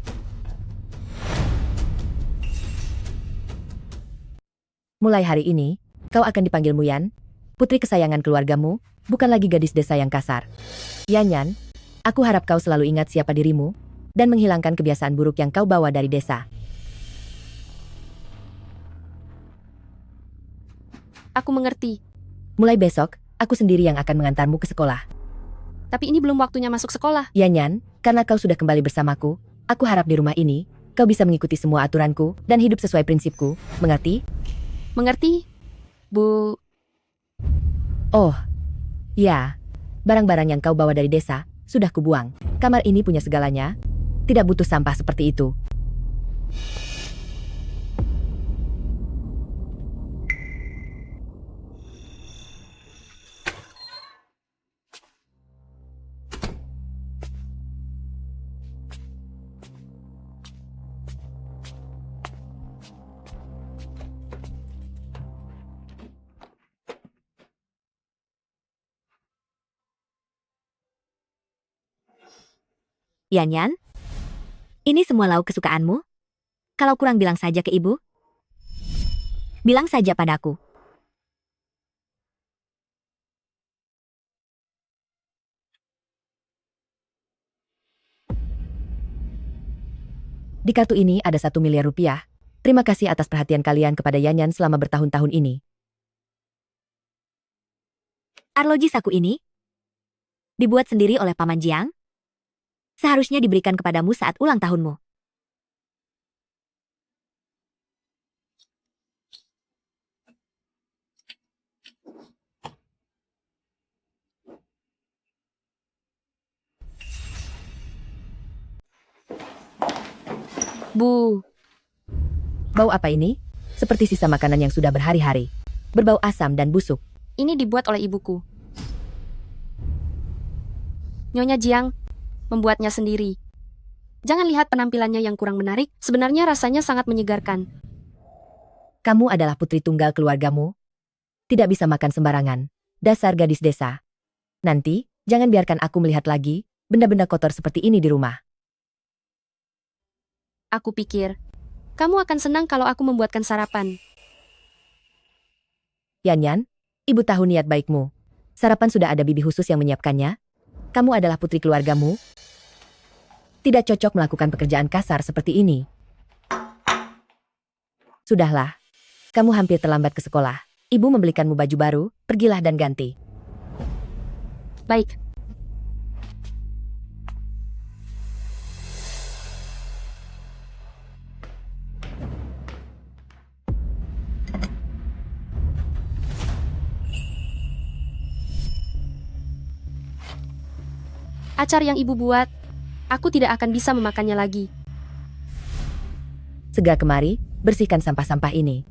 Mulai hari ini, kau akan dipanggil Muyan, putri kesayangan keluargamu, bukan lagi gadis desa yang kasar. Yan Yan, aku harap kau selalu ingat siapa dirimu, dan menghilangkan kebiasaan buruk yang kau bawa dari desa. Aku mengerti. Mulai besok, aku sendiri yang akan mengantarmu ke sekolah. Tapi ini belum waktunya masuk sekolah. Yan Yan, karena kau sudah kembali bersamaku, aku harap di rumah ini, kau bisa mengikuti semua aturanku, dan hidup sesuai prinsipku, mengerti? Mengerti, Bu? Oh, ya. Barang-barang yang kau bawa dari desa, sudah kubuang. Kamar ini punya segalanya. Tidak butuh sampah seperti itu. Yan Yan, ini semua lauk kesukaanmu? Kalau kurang bilang saja ke ibu. Bilang saja padaku. Di kartu ini ada 1 miliar rupiah. Terima kasih atas perhatian kalian kepada Yan Yan selama bertahun-tahun ini. Arloji saku ini dibuat sendiri oleh Paman Jiang. Seharusnya diberikan kepadamu saat ulang tahunmu. Bu, Bau apa ini? Seperti sisa makanan yang sudah berhari-hari. Berbau asam dan busuk. ini dibuat oleh ibuku. Nyonya Jiang membuatnya sendiri. Jangan lihat penampilannya yang kurang menarik, sebenarnya rasanya sangat menyegarkan. Kamu adalah putri tunggal keluargamu. Tidak bisa makan sembarangan. Dasar gadis desa. Nanti, jangan biarkan aku melihat lagi benda-benda kotor seperti ini di rumah. Aku pikir, kamu akan senang kalau aku membuatkan sarapan. Yan Yan, ibu tahu niat baikmu. Sarapan sudah ada bibi khusus yang menyiapkannya. Kamu adalah putri keluargamu. Tidak cocok melakukan pekerjaan kasar seperti ini. Sudahlah. Kamu hampir terlambat ke sekolah. Ibu membelikanmu baju baru, pergilah dan ganti. Baik. Acar yang ibu buat, aku tidak akan bisa memakannya lagi. Segera kemari, bersihkan sampah-sampah ini.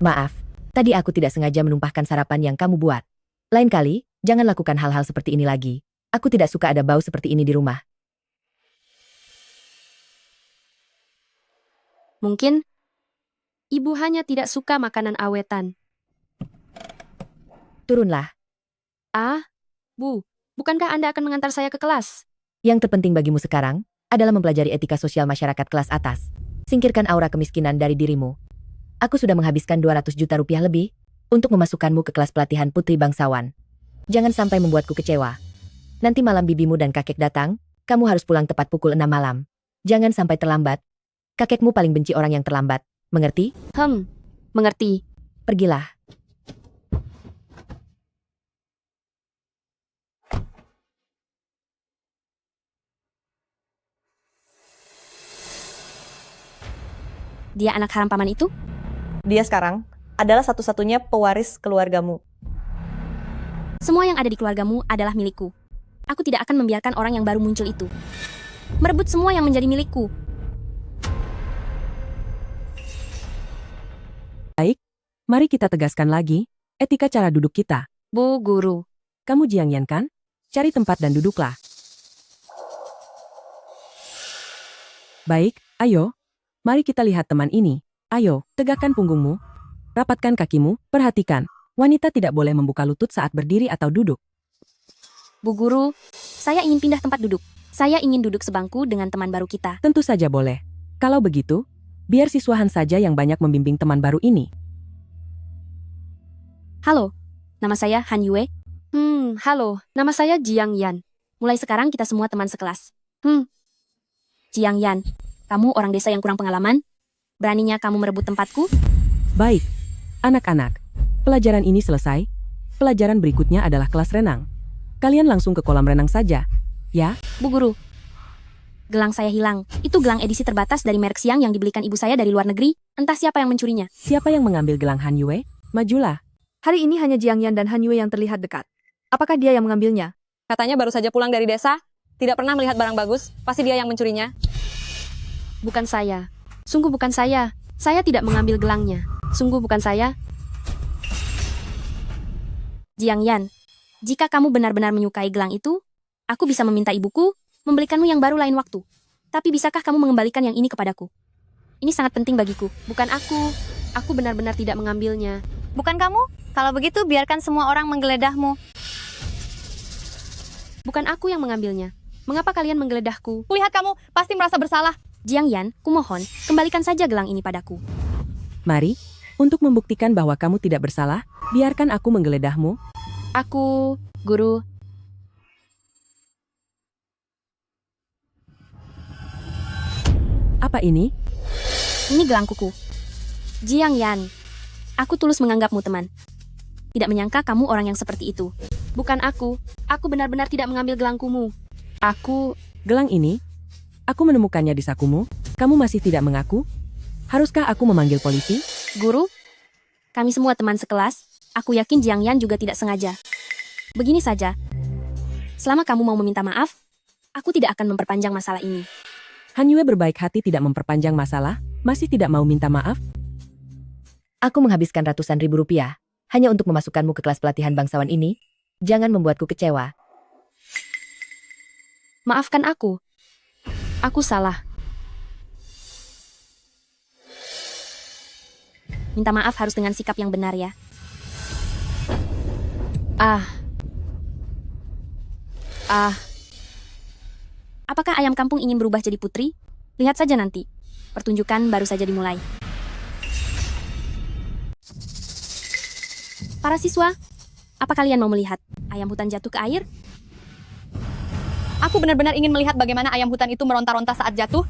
Maaf, tadi aku tidak sengaja menumpahkan sarapan yang kamu buat. Lain kali, jangan lakukan hal-hal seperti ini lagi. Aku tidak suka ada bau seperti ini di rumah. Mungkin, ibu hanya tidak suka makanan awetan. Turunlah. Ah, Bu, bukankah Anda akan mengantar saya ke kelas? Yang terpenting bagimu sekarang adalah mempelajari etika sosial masyarakat kelas atas. Singkirkan aura kemiskinan dari dirimu. Aku sudah menghabiskan 200 juta rupiah lebih untuk memasukkanmu ke kelas pelatihan putri bangsawan. Jangan sampai membuatku kecewa. Nanti malam bibimu dan kakek datang, kamu harus pulang tepat pukul 6 malam. Jangan sampai terlambat. Kakekmu paling benci orang yang terlambat. Mengerti? Mengerti. Pergilah. Dia anak haram paman itu? Dia sekarang adalah satu-satunya pewaris keluargamu. Semua yang ada di keluargamu adalah milikku. Aku tidak akan membiarkan orang yang baru muncul itu merebut semua yang menjadi milikku. Baik, mari kita tegaskan lagi etika cara duduk kita. Bu Guru. Kamu Jiang Yan kan? Cari tempat dan duduklah. Baik, ayo. Mari kita lihat teman ini. Ayo, tegakkan punggungmu. Rapatkan kakimu, perhatikan. Wanita tidak boleh membuka lutut saat berdiri atau duduk. Bu Guru, saya ingin pindah tempat duduk. Saya ingin duduk sebangku dengan teman baru kita. Tentu saja boleh. Kalau begitu, biar siswa Han saja yang banyak membimbing teman baru ini. Halo, nama saya Han Yue. Halo, nama saya Jiang Yan. Mulai sekarang kita semua teman sekelas. Jiang Yan, kamu orang desa yang kurang pengalaman? Beraninya kamu merebut tempatku? Baik, anak-anak. Pelajaran ini selesai. Pelajaran berikutnya adalah kelas renang. Kalian langsung ke kolam renang saja, ya? Bu Guru. Gelang saya hilang. Itu gelang edisi terbatas dari merek Xiang yang dibelikan ibu saya dari luar negeri. Entah siapa yang mencurinya. Siapa yang mengambil gelang Han Yue? Majulah. Hari ini hanya Jiang Yan dan Han Yue yang terlihat dekat. Apakah dia yang mengambilnya? Katanya baru saja pulang dari desa, tidak pernah melihat barang bagus, pasti dia yang mencurinya. Bukan saya. Sungguh bukan saya. Saya tidak mengambil gelangnya. Sungguh bukan saya. Jiang Yan, jika kamu benar-benar menyukai gelang itu, aku bisa meminta ibuku membelikanmu yang baru lain waktu. Tapi bisakah kamu mengembalikan yang ini kepadaku? Ini sangat penting bagiku. Bukan aku. Aku benar-benar tidak mengambilnya. Bukan kamu? Kalau begitu biarkan semua orang menggeledahmu. Bukan aku yang mengambilnya. Mengapa kalian menggeledahku? Kulihat kamu pasti merasa bersalah. Jiang Yan, kumohon, kembalikan saja gelang ini padaku. Mari, untuk membuktikan bahwa kamu tidak bersalah, biarkan aku menggeledahmu. Aku, guru. Apa ini? Ini gelang kuku. Jiang Yan, aku tulus menganggapmu teman. Tidak menyangka kamu orang yang seperti itu. Bukan aku. Aku benar-benar tidak mengambil gelangkumu. Aku... Gelang ini? Aku menemukannya di sakumu. Kamu masih tidak mengaku? Haruskah aku memanggil polisi? Guru, kami semua teman sekelas. Aku yakin Jiang Yan juga tidak sengaja. Begini saja. Selama kamu mau meminta maaf, aku tidak akan memperpanjang masalah ini. Han Yue berbaik hati tidak memperpanjang masalah, masih tidak mau minta maaf? Aku menghabiskan ratusan ribu rupiah hanya untuk memasukkanmu ke kelas pelatihan bangsawan ini. Jangan membuatku kecewa. Maafkan aku. Aku salah. Minta maaf harus dengan sikap yang benar ya. Apakah ayam kampung ingin berubah jadi putri? Lihat saja nanti. Pertunjukan baru saja dimulai. Para siswa, apa kalian mau melihat ayam hutan jatuh ke air? Aku benar-benar ingin melihat bagaimana ayam hutan itu meronta-ronta saat jatuh.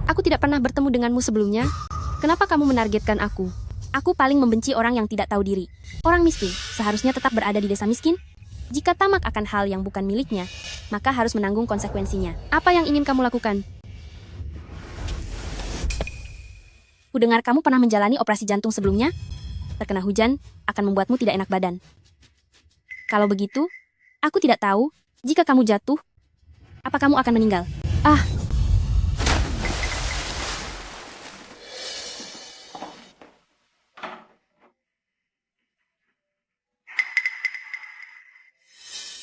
Aku tidak pernah bertemu denganmu sebelumnya. Kenapa kamu menargetkan aku? Aku paling membenci orang yang tidak tahu diri. Orang miskin seharusnya tetap berada di desa miskin. Jika tamak akan hal yang bukan miliknya, maka harus menanggung konsekuensinya. Apa yang ingin kamu lakukan? Kudengar kamu pernah menjalani operasi jantung sebelumnya? Terkena hujan akan membuatmu tidak enak badan. Kalau begitu, aku tidak tahu, jika kamu jatuh, apa kamu akan meninggal?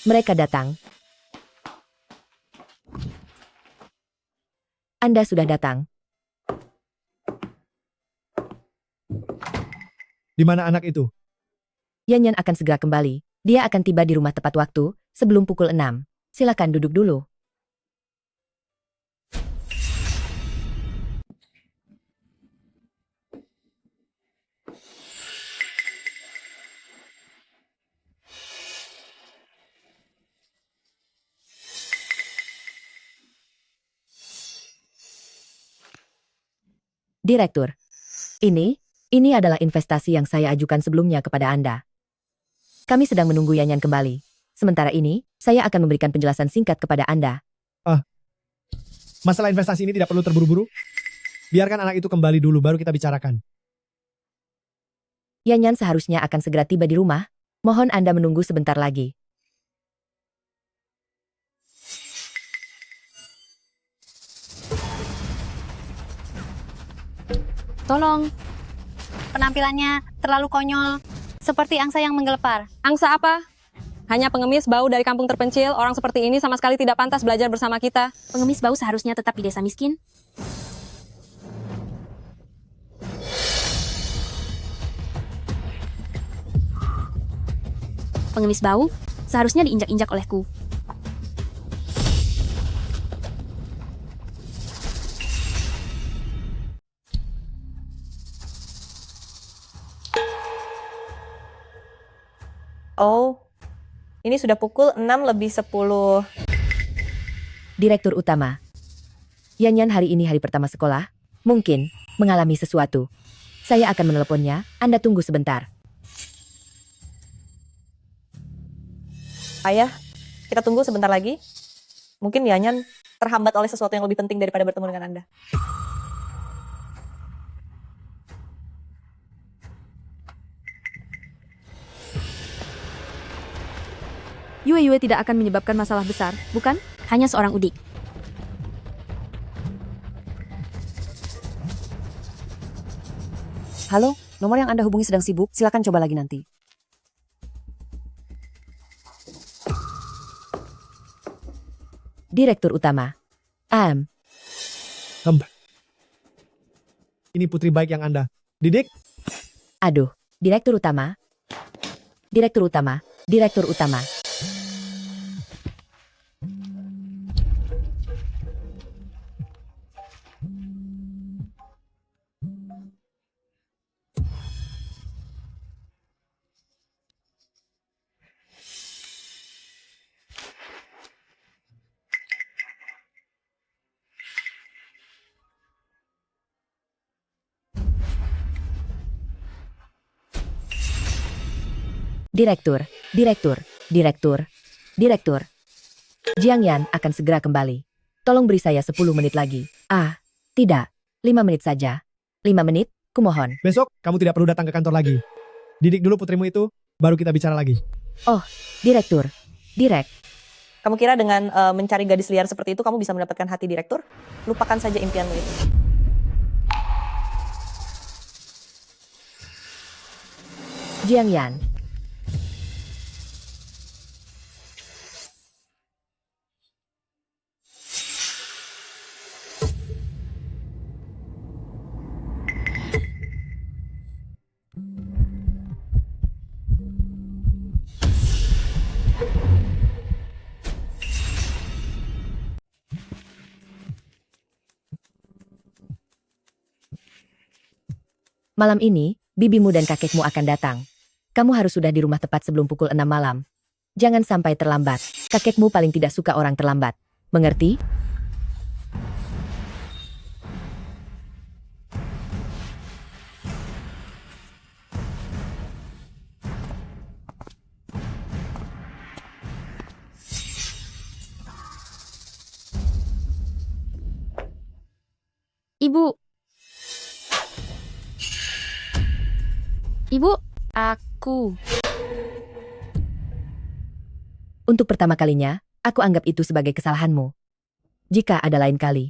Mereka datang. Anda sudah datang. Di mana anak itu? Yan Yan akan segera kembali. Dia akan tiba di rumah tepat waktu, sebelum pukul 6. Silakan duduk dulu. Direktur, ini adalah investasi yang saya ajukan sebelumnya kepada Anda. Kami sedang menunggu Yan Yan kembali. Sementara ini, saya akan memberikan penjelasan singkat kepada Anda. Masalah investasi ini tidak perlu terburu-buru. Biarkan anak itu kembali dulu, baru kita bicarakan. Yan Yan seharusnya akan segera tiba di rumah. Mohon Anda menunggu sebentar lagi. Tolong. Penampilannya terlalu konyol, seperti angsa yang menggelepar. Angsa apa? Hanya pengemis bau dari kampung terpencil, orang seperti ini sama sekali tidak pantas belajar bersama kita. Pengemis bau seharusnya tetap di desa miskin. Pengemis bau seharusnya diinjak-injak olehku. Oh, ini sudah pukul 6:10. Direktur Utama. Yan Yan hari ini hari pertama sekolah. Mungkin mengalami sesuatu. Saya akan meneleponnya. Anda tunggu sebentar. Ayah, kita tunggu sebentar lagi. Mungkin Yan Yan terhambat oleh sesuatu yang lebih penting daripada bertemu dengan Anda. Yue tidak akan menyebabkan masalah besar, bukan? Hanya seorang udik. Halo, nomor yang Anda hubungi sedang sibuk, silakan coba lagi nanti. Direktur Utama. Ini putri baik yang Anda didik. Aduh, Direktur Utama. Direktur Utama. Direktur Utama. Direktur. Jiang Yan akan segera kembali. Tolong beri saya 10 menit lagi. Tidak. 5 menit saja. 5 menit, kumohon. Besok, kamu tidak perlu datang ke kantor lagi. Didik dulu putrimu itu, baru kita bicara lagi. Oh, Direktur. Kamu kira dengan mencari gadis liar seperti itu kamu bisa mendapatkan hati direktur? Lupakan saja impianmu itu. Jiang Yan. Malam ini, bibimu dan kakekmu akan datang. Kamu harus sudah di rumah tepat sebelum pukul 6 malam. Jangan sampai terlambat. Kakekmu paling tidak suka orang terlambat. Mengerti? Ibu, aku. Untuk pertama kalinya, aku anggap itu sebagai kesalahanmu. Jika ada lain kali,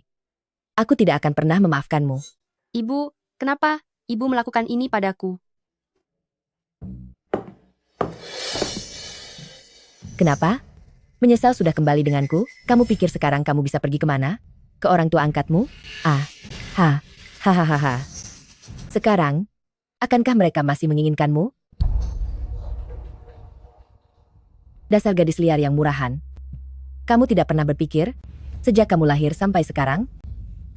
aku tidak akan pernah memaafkanmu. Ibu, kenapa ibu melakukan ini padaku? Kenapa? Menyesal sudah kembali denganku? Kamu pikir sekarang kamu bisa pergi kemana? Ke orang tua angkatmu? Hahaha. Sekarang, akankah mereka masih menginginkanmu? Dasar gadis liar yang murahan. Kamu tidak pernah berpikir, sejak kamu lahir sampai sekarang,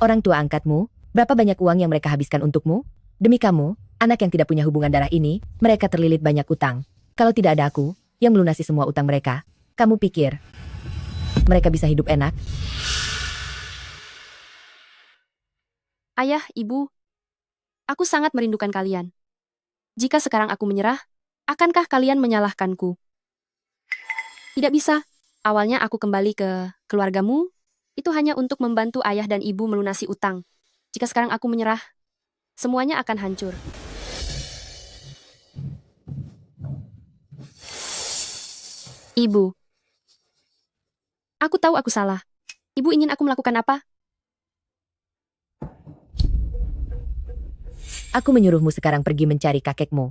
orang tua angkatmu, berapa banyak uang yang mereka habiskan untukmu? Demi kamu, anak yang tidak punya hubungan darah ini, mereka terlilit banyak utang. Kalau tidak ada aku, yang melunasi semua utang mereka, kamu pikir, mereka bisa hidup enak? Ayah, ibu, aku sangat merindukan kalian. Jika sekarang aku menyerah, akankah kalian menyalahkanku? Tidak bisa. Awalnya aku kembali ke keluargamu, itu hanya untuk membantu ayah dan ibu melunasi utang. Jika sekarang aku menyerah, semuanya akan hancur. Ibu, aku tahu aku salah. Ibu ingin aku melakukan apa? Aku menyuruhmu sekarang pergi mencari kakekmu.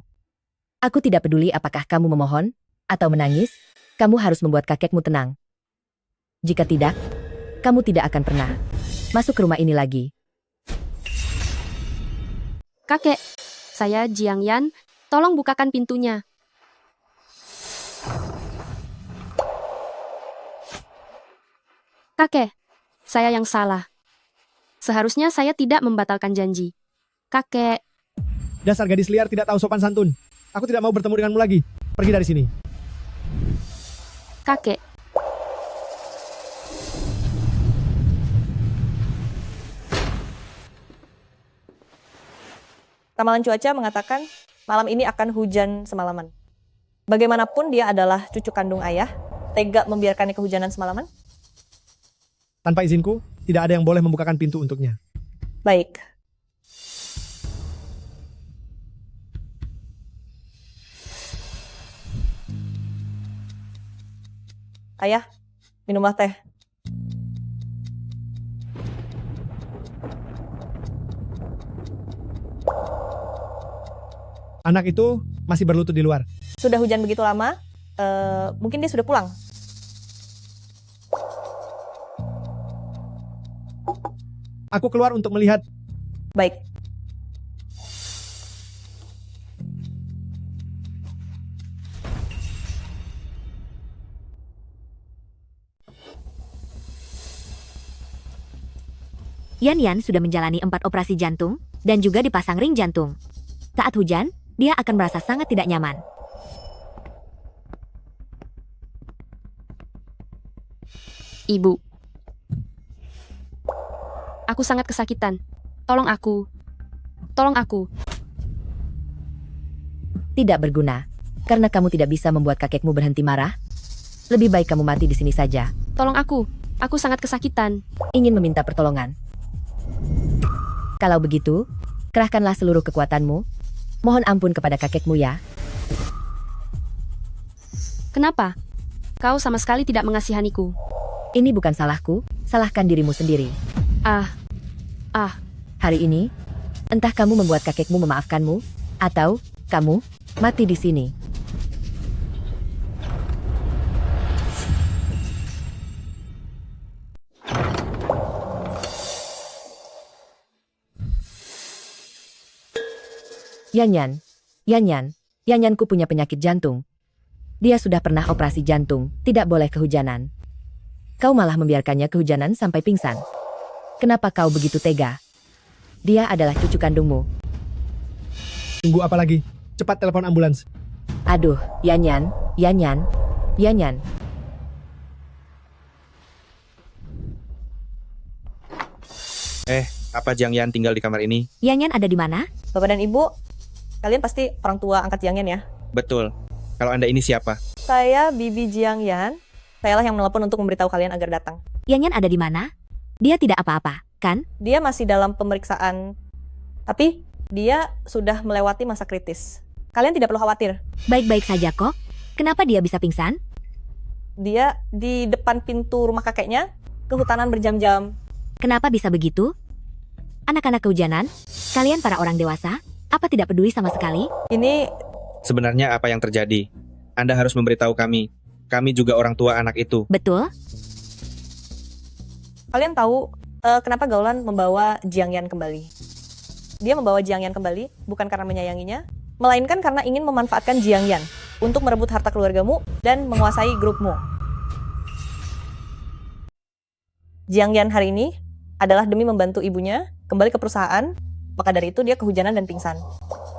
Aku tidak peduli apakah kamu memohon atau menangis, kamu harus membuat kakekmu tenang. Jika tidak, kamu tidak akan pernah masuk ke rumah ini lagi. Kakek, saya Jiang Yan, tolong bukakan pintunya. Kakek, saya yang salah. Seharusnya saya tidak membatalkan janji. Kakek. Dasar gadis liar tidak tahu sopan santun. Aku tidak mau bertemu denganmu lagi. Pergi dari sini. Kakek. Ramalan cuaca mengatakan malam ini akan hujan semalaman. Bagaimanapun dia adalah cucu kandung ayah, tega membiarkannya kehujanan semalaman? Tanpa izinku, tidak ada yang boleh membukakan pintu untuknya. Baik. Ayah, minumlah teh. Anak itu masih berlutut di luar. Sudah hujan begitu lama, mungkin dia sudah pulang. Aku keluar untuk melihat. Baik. Yan Yan sudah menjalani 4 operasi jantung dan juga dipasang ring jantung. Saat hujan, dia akan merasa sangat tidak nyaman. Ibu. Aku sangat kesakitan. Tolong aku. Tolong aku. Tidak berguna, karena kamu tidak bisa membuat kakekmu berhenti marah. Lebih baik kamu mati di sini saja. Tolong aku. Aku sangat kesakitan. Ingin meminta pertolongan. Kalau begitu, kerahkanlah seluruh kekuatanmu. Mohon ampun kepada kakekmu ya. Kenapa? Kau sama sekali tidak mengasihaniku. Ini bukan salahku, salahkan dirimu sendiri. Hari ini, entah kamu membuat kakekmu memaafkanmu, atau kamu mati di sini. Yan Yanku punya penyakit jantung. Dia sudah pernah operasi jantung, tidak boleh kehujanan. Kau malah membiarkannya kehujanan sampai pingsan. Kenapa kau begitu tega? Dia adalah cucu kandungmu. Tunggu apa lagi? Cepat telepon ambulans. Aduh, Yan. Apa Jiang Yan tinggal di kamar ini? Yan Yan ada di mana? Bapak dan Ibu, kalian pasti orang tua angkat Jiang Yan ya? Betul. Kalau Anda ini siapa? Saya Bibi Jiang Yan. Sayalah yang menelpon untuk memberitahu kalian agar datang. Yan Yan ada di mana? Dia tidak apa-apa, kan? Dia masih dalam pemeriksaan. Tapi dia sudah melewati masa kritis. Kalian tidak perlu khawatir. Baik-baik saja kok. Kenapa dia bisa pingsan? Dia di depan pintu rumah kakeknya, kehutanan berjam-jam. Kenapa bisa begitu? Anak-anak kehujanan? Kalian para orang dewasa? Apa tidak peduli sama sekali? Ini... Sebenarnya apa yang terjadi? Anda harus memberitahu kami. Kami juga orang tua anak itu. Betul? Kalian tahu kenapa Gaulan membawa Jiang Yan kembali? Dia membawa Jiang Yan kembali bukan karena menyayanginya, melainkan karena ingin memanfaatkan Jiang Yan untuk merebut harta keluargamu dan menguasai grupmu. Jiang Yan hari ini adalah demi membantu ibunya kembali ke perusahaan, maka dari itu dia kehujanan dan pingsan.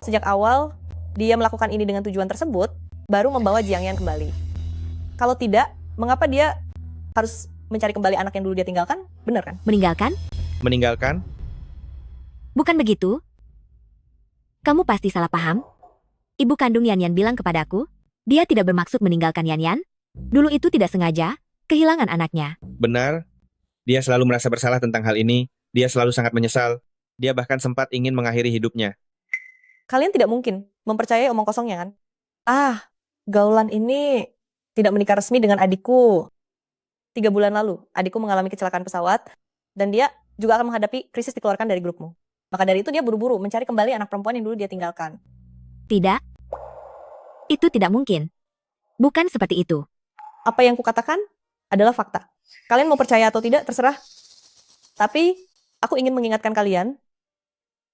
Sejak awal, dia melakukan ini dengan tujuan tersebut, baru membawa Jiang Yan kembali. Kalau tidak, mengapa dia harus mencari kembali anak yang dulu dia tinggalkan? Benar kan? Meninggalkan? Meninggalkan? Bukan begitu. Kamu pasti salah paham. Ibu kandung Yan Yan bilang kepadaku, dia tidak bermaksud meninggalkan Yan Yan. Dulu itu tidak sengaja, kehilangan anaknya. Benar. Dia selalu merasa bersalah tentang hal ini. Dia selalu sangat menyesal. Dia bahkan sempat ingin mengakhiri hidupnya. Kalian tidak mungkin mempercayai omong kosongnya kan? Gaulan ini tidak menikah resmi dengan adikku. 3 bulan lalu, adikku mengalami kecelakaan pesawat, dan dia juga akan menghadapi krisis dikeluarkan dari grupmu. Maka dari itu dia buru-buru mencari kembali anak perempuan yang dulu dia tinggalkan. Tidak. Itu tidak mungkin. Bukan seperti itu. Apa yang kukatakan adalah fakta. Kalian mau percaya atau tidak, terserah. Tapi, aku ingin mengingatkan kalian,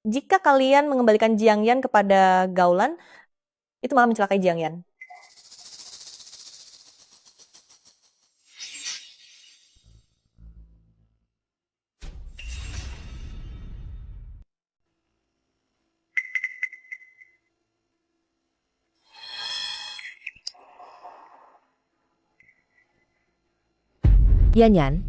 jika kalian mengembalikan Jiang Yan kepada Gaulan, itu malah mencelakai Jiang Yan. Yan,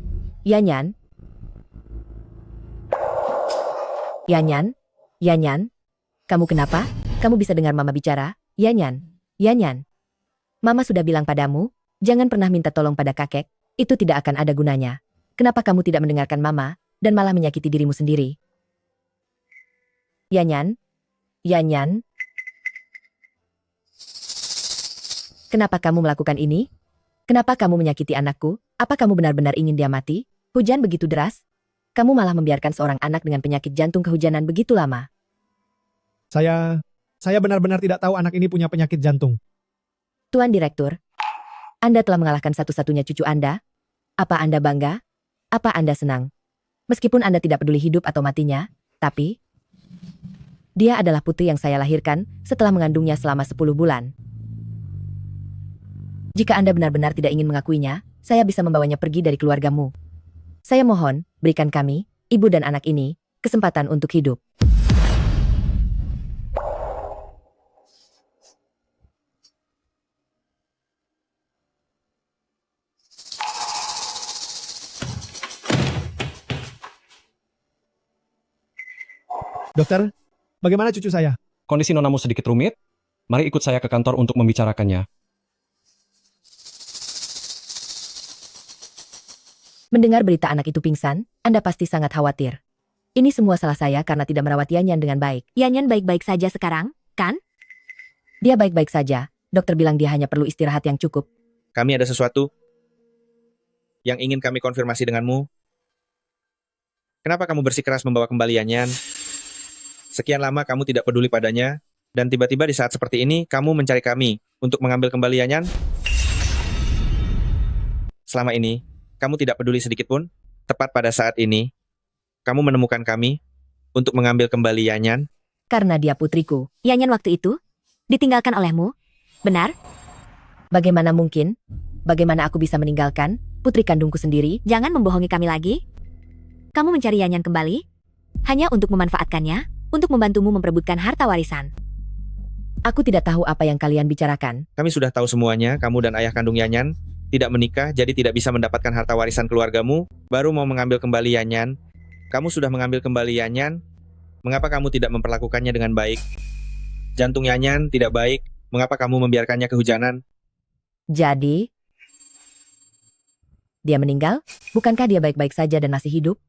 kamu kenapa? Kamu bisa dengar Mama bicara? Yan. Mama sudah bilang padamu, jangan pernah minta tolong pada kakek, itu tidak akan ada gunanya. Kenapa kamu tidak mendengarkan mama, dan malah menyakiti dirimu sendiri? Yanyan? Yanyan? Kenapa kamu melakukan ini? Kenapa kamu menyakiti anakku? Apa kamu benar-benar ingin dia mati? Hujan begitu deras? Kamu malah membiarkan seorang anak dengan penyakit jantung kehujanan begitu lama. Saya benar-benar tidak tahu anak ini punya penyakit jantung. Tuan Direktur, Anda telah mengalahkan satu-satunya cucu Anda. Apa Anda bangga? Apa Anda senang? Meskipun Anda tidak peduli hidup atau matinya, tapi dia adalah putri yang saya lahirkan setelah mengandungnya selama 10 bulan. Jika Anda benar-benar tidak ingin mengakuinya, saya bisa membawanya pergi dari keluargamu. Saya mohon, berikan kami, ibu dan anak ini, kesempatan untuk hidup. Dokter, bagaimana cucu saya? Kondisi nonamu sedikit rumit. Mari ikut saya ke kantor untuk membicarakannya. Mendengar berita anak itu pingsan, Anda pasti sangat khawatir. Ini semua salah saya karena tidak merawat Yanyan dengan baik. Yanyan baik-baik saja sekarang, kan? Dia baik-baik saja. Dokter bilang dia hanya perlu istirahat yang cukup. Kami ada sesuatu yang ingin kami konfirmasi denganmu. Kenapa kamu bersikeras membawa kembali Yanyan? Sekian lama kamu tidak peduli padanya, dan tiba-tiba di saat seperti ini, kamu mencari kami untuk mengambil kembali Yanyan? Selama ini, kamu tidak peduli sedikit pun. Tepat pada saat ini, kamu menemukan kami untuk mengambil kembali Yanyan. Karena dia putriku. Yanyan waktu itu ditinggalkan olehmu, benar? Bagaimana mungkin? Bagaimana aku bisa meninggalkan putri kandungku sendiri? Jangan membohongi kami lagi. Kamu mencari Yanyan kembali hanya untuk memanfaatkannya, untuk membantumu memperebutkan harta warisan. Aku tidak tahu apa yang kalian bicarakan. Kami sudah tahu semuanya, kamu dan ayah kandung Yanyan tidak menikah, jadi tidak bisa mendapatkan harta warisan keluargamu, baru mau mengambil kembali Yanyan. Kamu sudah mengambil kembali Yanyan, mengapa kamu tidak memperlakukannya dengan baik? Jantung Yanyan tidak baik, mengapa kamu membiarkannya kehujanan? Jadi, dia meninggal? Bukankah dia baik-baik saja dan masih hidup?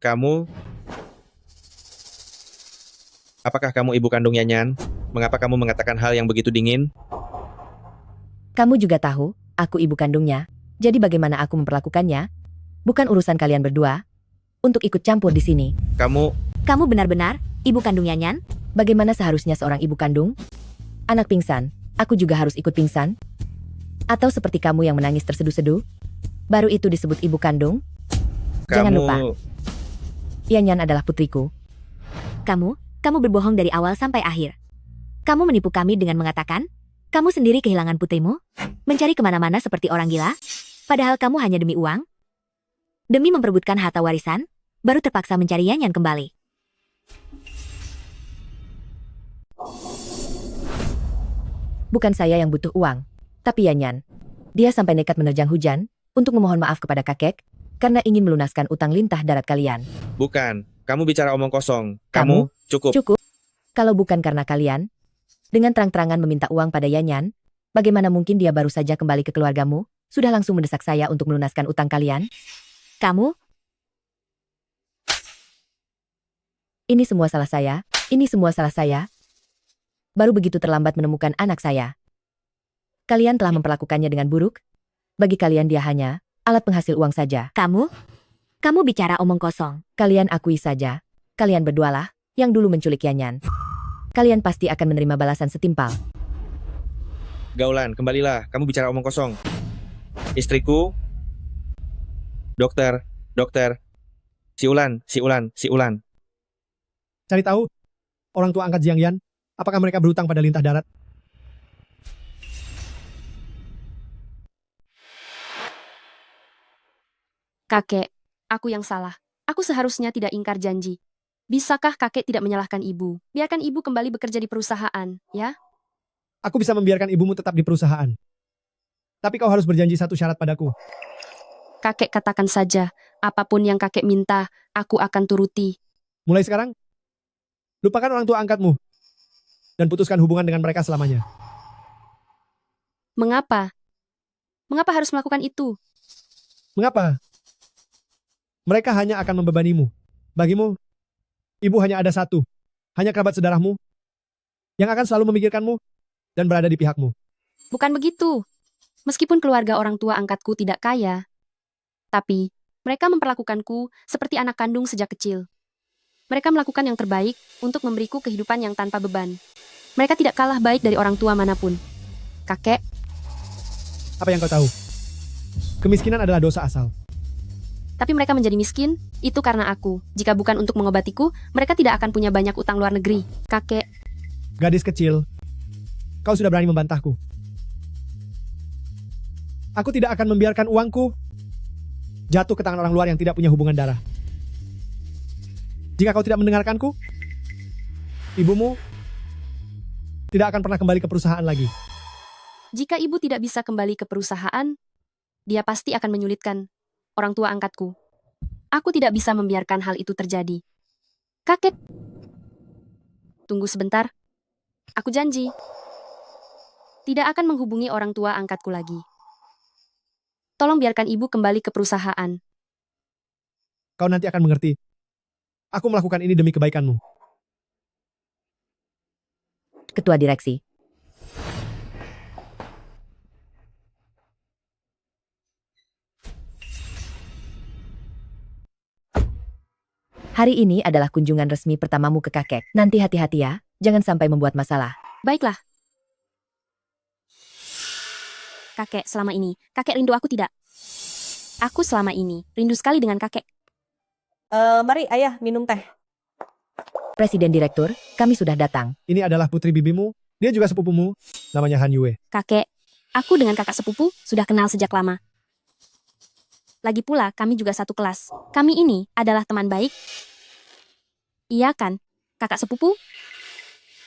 Apakah kamu ibu kandung Yanyan? Mengapa kamu mengatakan hal yang begitu dingin? Kamu juga tahu, aku ibu kandungnya. Jadi bagaimana aku memperlakukannya? Bukan urusan kalian berdua untuk ikut campur di sini. Kamu benar-benar ibu kandung Yanyan? Bagaimana seharusnya seorang ibu kandung? Anak pingsan, aku juga harus ikut pingsan? Atau seperti kamu yang menangis terseduh-seduh? Baru itu disebut ibu kandung? Jangan lupa, Yanyan adalah putriku. Kamu berbohong dari awal sampai akhir. Kamu menipu kami dengan mengatakan kamu sendiri kehilangan putrimu, mencari kemana-mana seperti orang gila, padahal kamu hanya demi uang. Demi memperebutkan harta warisan, baru terpaksa mencari Yanyan kembali. Bukan saya yang butuh uang, tapi Yanyan. Dia sampai nekat menerjang hujan untuk memohon maaf kepada kakek karena ingin melunaskan utang lintah darat kalian. Bukan, kamu bicara omong kosong. Kamu? Cukup. Kalau bukan karena kalian, dengan terang-terangan meminta uang pada Yanyan, bagaimana mungkin dia baru saja kembali ke keluargamu, sudah langsung mendesak saya untuk melunaskan utang kalian? Ini semua salah saya. Baru begitu terlambat menemukan anak saya. Kalian telah memperlakukannya dengan buruk. Bagi kalian dia hanya alat penghasil uang saja. Kamu bicara omong kosong. Kalian akui saja. Kalian berdualah yang dulu menculik Yanyan. Kalian pasti akan menerima balasan setimpal. Gaulan, kembalilah. Kamu bicara omong kosong. Istriku. Dokter. Si Ulan. Cari tahu, orang tua angkat Jiangyan, apakah mereka berhutang pada lintah darat? Kakek, aku yang salah. Aku seharusnya tidak ingkar janji. Bisakah kakek tidak menyalahkan ibu? Biarkan ibu kembali bekerja di perusahaan, ya? Aku bisa membiarkan ibumu tetap di perusahaan. Tapi kau harus berjanji satu syarat padaku. Kakek katakan saja, apapun yang kakek minta, aku akan turuti. Mulai sekarang, lupakan orang tua angkatmu. Dan putuskan hubungan dengan mereka selamanya. Mengapa? Mengapa harus melakukan itu? Mengapa? Mereka hanya akan membebanimu. Bagimu, ibu hanya ada satu. Hanya kerabat sedarahmu yang akan selalu memikirkanmu dan berada di pihakmu. Bukan begitu. Meskipun keluarga orang tua angkatku tidak kaya, tapi mereka memperlakukanku seperti anak kandung sejak kecil. Mereka melakukan yang terbaik untuk memberiku kehidupan yang tanpa beban. Mereka tidak kalah baik dari orang tua manapun. Kakek, Apa yang kau tahu? Kemiskinan adalah dosa asal. tapi mereka menjadi miskin, itu karena aku. Jika bukan untuk mengobatiku, mereka tidak akan punya banyak utang luar negeri. Kakek, Gadis kecil, kau sudah berani membantahku. Aku tidak akan membiarkan uangku jatuh ke tangan orang luar yang tidak punya hubungan darah. Jika kau tidak mendengarkanku, ibumu tidak akan pernah kembali ke perusahaan lagi. jika ibu tidak bisa kembali ke perusahaan, dia pasti akan menyulitkan orang tua angkatku. Aku tidak bisa membiarkan hal itu terjadi. Kakek, tunggu sebentar. Aku janji, tidak akan menghubungi orang tua angkatku lagi. Tolong biarkan ibu kembali ke perusahaan. Kau nanti akan mengerti. Aku melakukan ini demi kebaikanmu. Ketua Direksi. Hari ini adalah kunjungan resmi pertamamu ke kakek. Nanti hati-hati ya, jangan sampai membuat masalah. Baiklah. Kakek, selama ini, kakek rindu aku tidak? Aku selama ini rindu sekali dengan kakek. Mari ayah minum teh. Presiden Direktur, kami sudah datang. Ini adalah putri bibimu, dia juga sepupumu, namanya Han Yue. Kakek, aku dengan kakak sepupu sudah kenal sejak lama. Lagi pula, kami juga satu kelas. Kami ini adalah teman baik. Iya kan, kakak sepupu?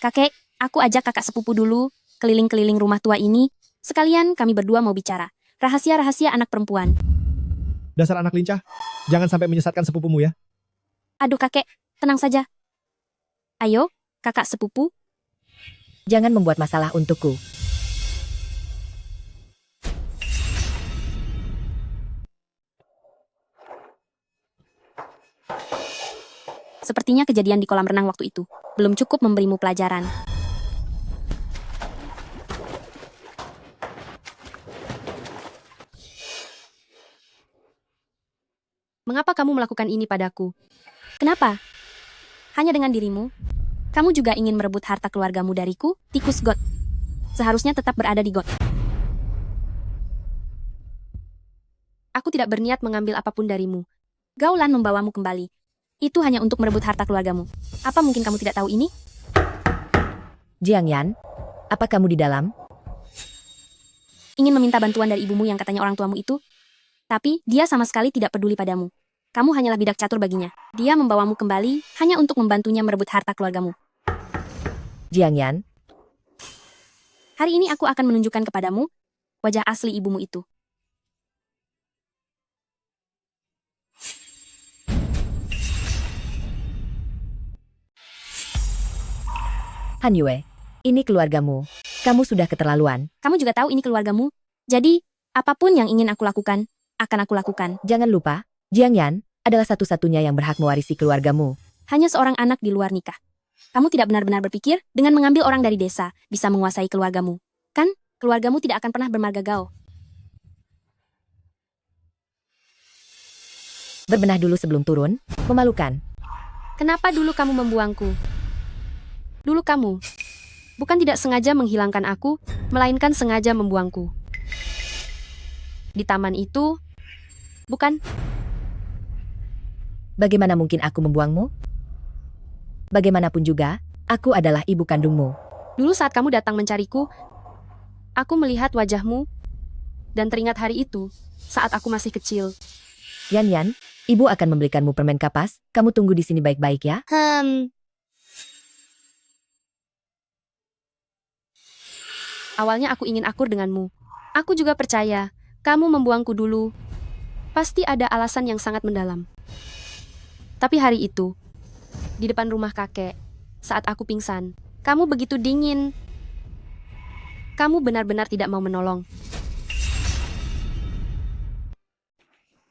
Kakek, aku ajak kakak sepupu dulu keliling-keliling rumah tua ini. Sekalian kami berdua mau bicara. Rahasia-rahasia anak perempuan. Dasar anak lincah, jangan sampai menyesatkan sepupumu ya. Aduh kakek, tenang saja. Ayo, kakak sepupu. Jangan membuat masalah untukku. Sepertinya kejadian di kolam renang waktu itu belum cukup memberimu pelajaran. Mengapa kamu melakukan ini padaku? Kenapa? Hanya dengan dirimu? Kamu juga ingin merebut harta keluargamu dariku, tikus got. Seharusnya tetap berada di got. Aku tidak berniat mengambil apapun darimu. Gaulan membawamu kembali. Itu hanya untuk merebut harta keluargamu. Apa mungkin kamu tidak tahu ini? Jiang Yan, apa kamu di dalam? Ingin meminta bantuan dari ibumu yang katanya orang tuamu itu? Tapi, dia sama sekali tidak peduli padamu. Kamu hanyalah bidak catur baginya. Dia membawamu kembali hanya untuk membantunya merebut harta keluargamu. Jiang Yan, Hari ini aku akan menunjukkan kepadamu wajah asli ibumu itu. Han Yue, ini keluargamu. Kamu sudah keterlaluan. Kamu juga tahu ini keluargamu. Jadi, apapun yang ingin aku lakukan, akan aku lakukan. Jangan lupa, Jiang Yan adalah satu-satunya yang berhak mewarisi keluargamu. Hanya seorang anak di luar nikah. Kamu tidak benar-benar berpikir dengan mengambil orang dari desa bisa menguasai keluargamu. Kan, keluargamu tidak akan pernah bermarga gao. Berbenah dulu sebelum turun, memalukan. Kenapa dulu kamu membuangku? Dulu kamu bukan tidak sengaja menghilangkan aku, melainkan sengaja membuangku. Di taman itu, bukan? Bagaimana mungkin aku membuangmu? Bagaimanapun juga, aku adalah ibu kandungmu. Dulu saat kamu datang mencariku, aku melihat wajahmu dan teringat hari itu saat aku masih kecil. Yan Yan, ibu akan membelikanmu permen kapas. Kamu tunggu di sini baik-baik ya. Awalnya aku ingin akur denganmu. Aku juga percaya, kamu membuangku dulu. Pasti ada alasan yang sangat mendalam. Tapi hari itu, di depan rumah kakek, saat aku pingsan, kamu begitu dingin. Kamu benar-benar tidak mau menolong.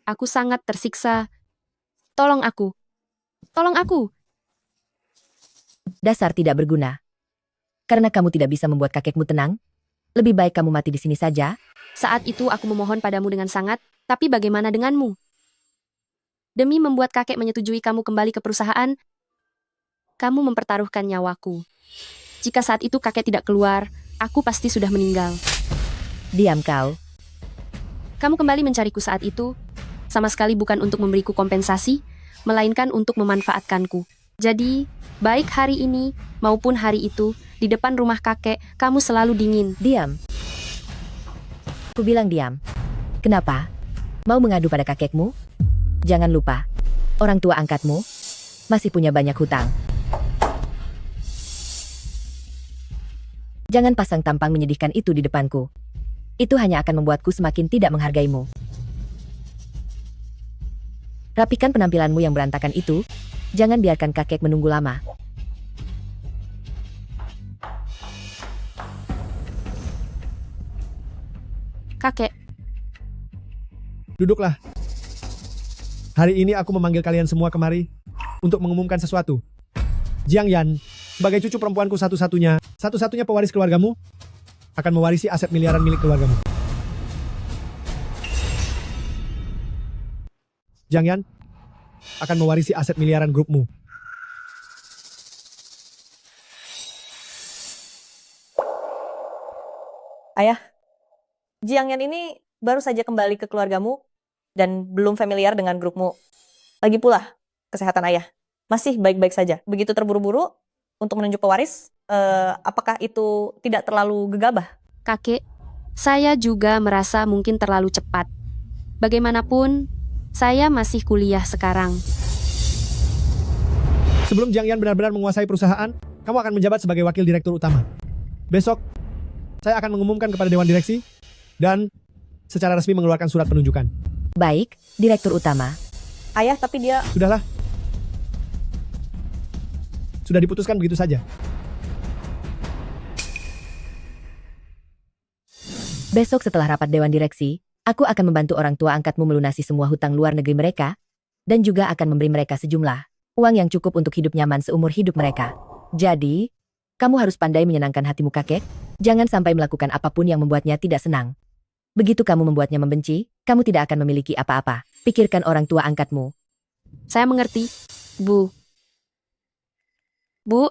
Aku sangat tersiksa. Tolong aku. Tolong aku. Dasar tidak berguna. Karena kamu tidak bisa membuat kakekmu tenang, lebih baik kamu mati di sini saja. Saat itu aku memohon padamu dengan sangat, tapi bagaimana denganmu? Demi membuat kakek menyetujui kamu kembali ke perusahaan, kamu mempertaruhkan nyawaku. Jika saat itu kakek tidak keluar, aku pasti sudah meninggal. Diam kau. Kamu kembali mencariku saat itu, sama sekali bukan untuk memberiku kompensasi, melainkan untuk memanfaatkanku. Jadi, baik hari ini maupun hari itu, di depan rumah kakek, kamu selalu dingin. Diam. Ku bilang diam. Kenapa? Mau mengadu pada kakekmu? Jangan lupa, orang tua angkatmu masih punya banyak hutang. Jangan pasang tampang menyedihkan itu di depanku. Itu hanya akan membuatku semakin tidak menghargaimu. Rapikan penampilanmu yang berantakan itu. Jangan biarkan kakek menunggu lama. Kakek, Duduklah. Hari ini aku memanggil kalian semua kemari untuk mengumumkan sesuatu. Jiang Yan, sebagai cucu perempuanku satu-satunya pewaris keluargamu, akan mewarisi aset miliaran milik keluargamu. Jiang Yan akan mewarisi aset miliaran grupmu. Ayah, Jiang Yan ini baru saja kembali ke keluargamu dan belum familiar dengan grupmu. Lagi pula, kesehatan ayah masih baik-baik saja. Begitu terburu-buru untuk menunjuk pewaris, apakah itu tidak terlalu gegabah? kakek, saya juga merasa mungkin terlalu cepat. Bagaimanapun, saya masih kuliah sekarang. Sebelum Jiang Yan benar-benar menguasai perusahaan, kamu akan menjabat sebagai wakil direktur utama. Besok, saya akan mengumumkan kepada Dewan Direksi dan secara resmi mengeluarkan surat penunjukan. Baik, direktur utama. Ayah, tapi dia... Sudahlah. Sudah diputuskan begitu saja. Besok setelah rapat Dewan Direksi, aku akan membantu orang tua angkatmu melunasi semua hutang luar negeri mereka, dan juga akan memberi mereka sejumlah uang yang cukup untuk hidup nyaman seumur hidup mereka. Jadi, kamu harus pandai menyenangkan hatimu kakek, jangan sampai melakukan apapun yang membuatnya tidak senang. Begitu kamu membuatnya membenci, kamu tidak akan memiliki apa-apa. Pikirkan orang tua angkatmu. Saya mengerti, Bu. Bu,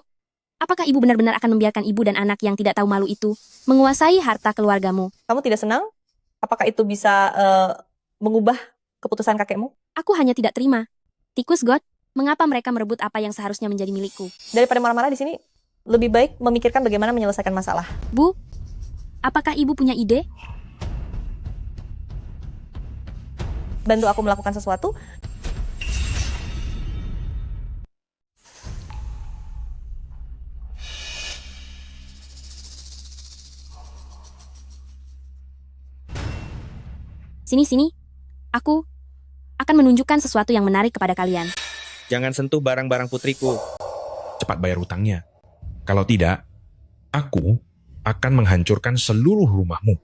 apakah ibu benar-benar akan membiarkan ibu dan anak yang tidak tahu malu itu menguasai harta keluargamu? Kamu tidak senang? Apakah itu bisa mengubah keputusan kakekmu? Aku hanya tidak terima. Tikus God, mengapa mereka merebut apa yang seharusnya menjadi milikku? Daripada marah-marah di sini, lebih baik memikirkan bagaimana menyelesaikan masalah. Bu, apakah ibu punya ide? Bantu aku melakukan sesuatu. Sini. Aku akan menunjukkan sesuatu yang menarik kepada kalian. Jangan sentuh barang-barang putriku. Cepat bayar utangnya. Kalau tidak, aku akan menghancurkan seluruh rumahmu.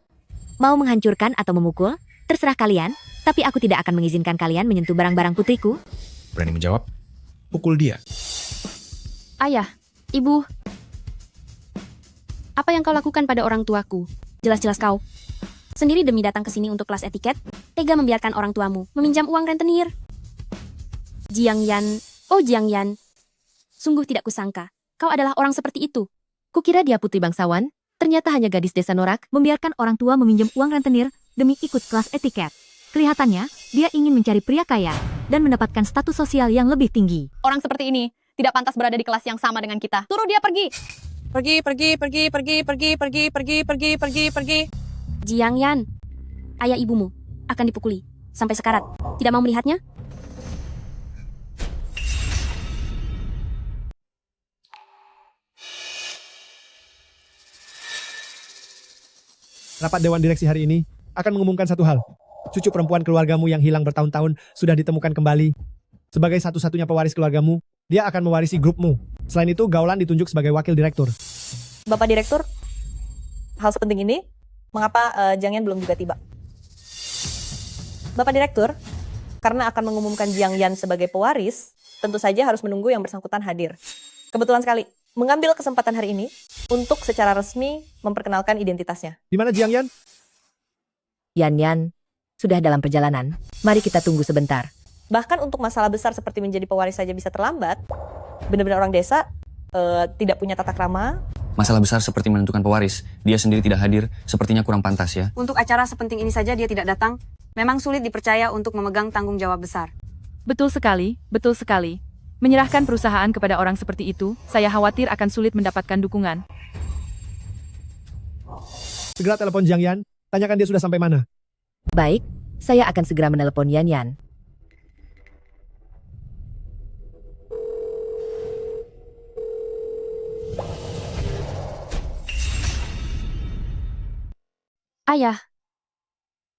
Mau menghancurkan atau memukul? Terserah kalian, tapi aku tidak akan mengizinkan kalian menyentuh barang-barang putriku. Berani menjawab? Pukul dia. Ayah, ibu, apa yang kau lakukan pada orang tuaku? Jelas-jelas kau sendiri demi datang ke sini untuk kelas etiket, tega membiarkan orang tuamu meminjam uang rentenir. Jiang Yan, oh Jiang Yan, sungguh tidak kusangka, kau adalah orang seperti itu. Kukira dia putri bangsawan, ternyata hanya gadis desa norak. Membiarkan orang tua meminjam uang rentenir demi ikut kelas etiket. Kelihatannya, dia ingin mencari pria kaya dan mendapatkan status sosial yang lebih tinggi. Orang seperti ini tidak pantas berada di kelas yang sama dengan kita. Suruh dia pergi. Pergi. Jiang Yan, ayah ibumu akan dipukuli sampai sekarat. Tidak mau melihatnya? Rapat Dewan Direksi hari ini akan mengumumkan satu hal. Cucu perempuan keluargamu yang hilang bertahun-tahun sudah ditemukan kembali. Sebagai satu-satunya pewaris keluargamu, dia akan mewarisi grupmu. Selain itu, Gaulan ditunjuk sebagai wakil direktur. Bapak Direktur, hal sepenting ini, mengapa Jiang Yan belum juga tiba? Bapak Direktur, karena akan mengumumkan Jiang Yan sebagai pewaris, tentu saja harus menunggu yang bersangkutan hadir. Kebetulan sekali, mengambil kesempatan hari ini untuk secara resmi memperkenalkan identitasnya. Di mana Jiang Yan? Yan Yan, sudah dalam perjalanan. Mari kita tunggu sebentar. Bahkan untuk masalah besar seperti menjadi pewaris saja bisa terlambat. Benar-benar orang desa tidak punya tata krama. Masalah besar seperti menentukan pewaris, dia sendiri tidak hadir, sepertinya kurang pantas ya. Untuk acara sepenting ini saja dia tidak datang, memang sulit dipercaya untuk memegang tanggung jawab besar. Betul sekali, betul sekali. Menyerahkan perusahaan kepada orang seperti itu, saya khawatir akan sulit mendapatkan dukungan. Segera telepon Jiang Yan, tanyakan dia sudah sampai mana. Baik, saya akan segera menelepon Yan Yan. Ayah.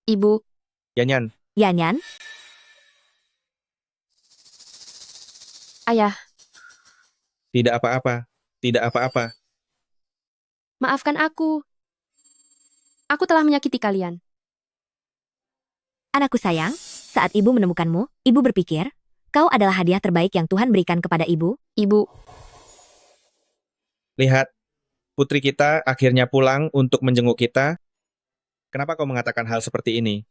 Ibu. Yan Yan. Yan Yan? Ayah, Tidak apa-apa. Tidak apa-apa. maafkan aku. Aku telah menyakiti kalian. Anakku sayang, saat ibu menemukanmu, ibu berpikir, kau adalah hadiah terbaik yang Tuhan berikan kepada ibu. Ibu. Lihat, putri kita akhirnya pulang untuk menjenguk kita. Kenapa kau mengatakan hal seperti ini?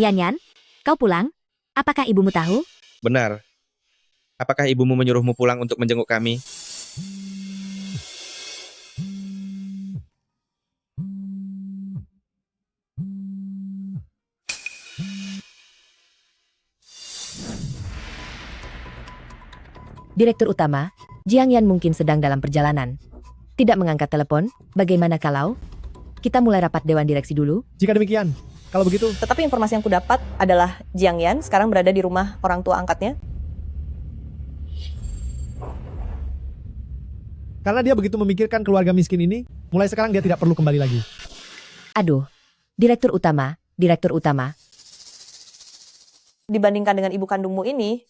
Yan Yan, kau pulang? Apakah ibumu tahu? Benar. Apakah ibumu menyuruhmu pulang untuk menjenguk kami? Direktur utama, Jiang Yan mungkin sedang dalam perjalanan. Tidak mengangkat telepon, bagaimana kalau kita mulai rapat Dewan Direksi dulu? Jika demikian, kalau begitu... Tetapi informasi yang kudapat adalah Jiang Yan sekarang berada di rumah orang tua angkatnya. Karena dia begitu memikirkan keluarga miskin ini, mulai sekarang dia tidak perlu kembali lagi. Aduh, Direktur utama. Dibandingkan dengan ibu kandungmu ini,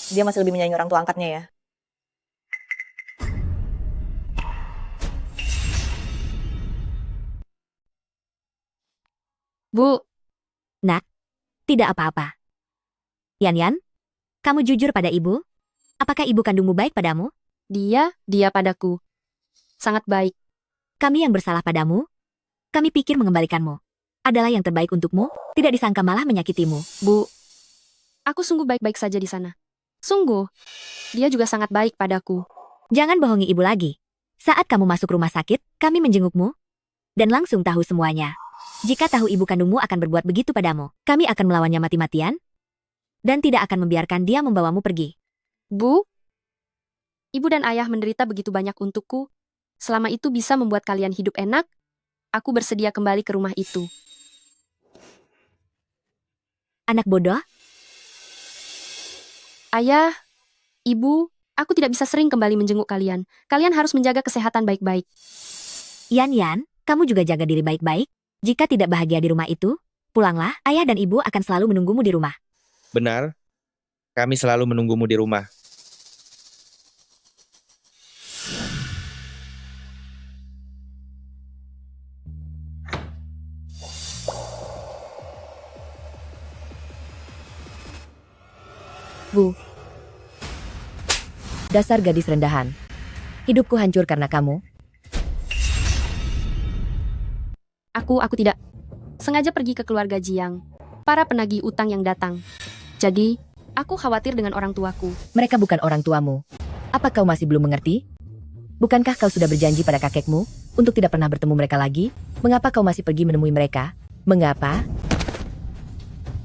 dia masih lebih menyayangi orang tua angkatnya ya. Bu. Nak, tidak apa-apa. Yan Yan, kamu jujur pada ibu? Apakah ibu kandungmu baik padamu? Dia padaku. Sangat baik. Kami yang bersalah padamu. Kami pikir mengembalikanmu. Adalah yang terbaik untukmu, tidak disangka malah menyakitimu. Bu, aku sungguh baik-baik saja di sana. Sungguh. Dia juga sangat baik padaku. Jangan bohongi ibu lagi. Saat kamu masuk rumah sakit, kami menjengukmu. Dan langsung tahu semuanya. Jika tahu ibu kandungmu akan berbuat begitu padamu, kami akan melawannya mati-matian. Dan tidak akan membiarkan dia membawamu pergi. Bu, ibu dan ayah menderita begitu banyak untukku. Selama itu bisa membuat kalian hidup enak, aku bersedia kembali ke rumah itu. Anak bodoh? Ayah, ibu, aku tidak bisa sering kembali menjenguk kalian. Kalian harus menjaga kesehatan baik-baik. Yan Yan, kamu juga jaga diri baik-baik. Jika tidak bahagia di rumah itu, pulanglah, ayah dan ibu akan selalu menunggumu di rumah. Benar. Kami selalu menunggumu di rumah. Bu. Dasar gadis rendahan. Hidupku hancur karena kamu. Aku tidak sengaja pergi ke keluarga Jiang. Para penagih utang yang datang. Jadi, aku khawatir dengan orang tuaku. Mereka bukan orang tuamu. Apa kau masih belum mengerti? Bukankah kau sudah berjanji pada kakekmu untuk tidak pernah bertemu mereka lagi? Mengapa kau masih pergi menemui mereka? Mengapa?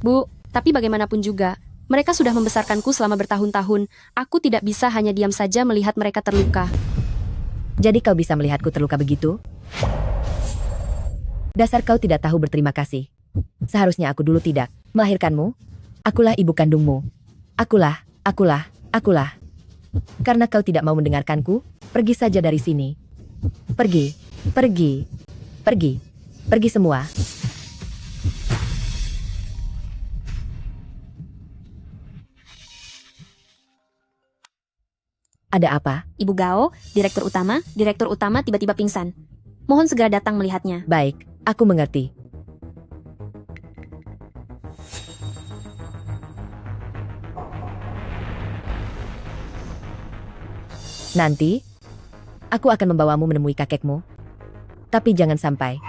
Bu, tapi bagaimanapun juga, mereka sudah membesarkanku selama bertahun-tahun. Aku tidak bisa hanya diam saja melihat mereka terluka. Jadi kau bisa melihatku terluka begitu? Dasar kau tidak tahu berterima kasih. Seharusnya aku dulu tidak melahirkanmu. Akulah ibu kandungmu. Akulah. Karena kau tidak mau mendengarkanku, pergi saja dari sini. Pergi semua. Ada apa? Ibu Gao, direktur utama tiba-tiba pingsan. Mohon segera datang melihatnya. Baik, aku mengerti. Nanti, aku akan membawamu menemui kakekmu. Tapi jangan sampai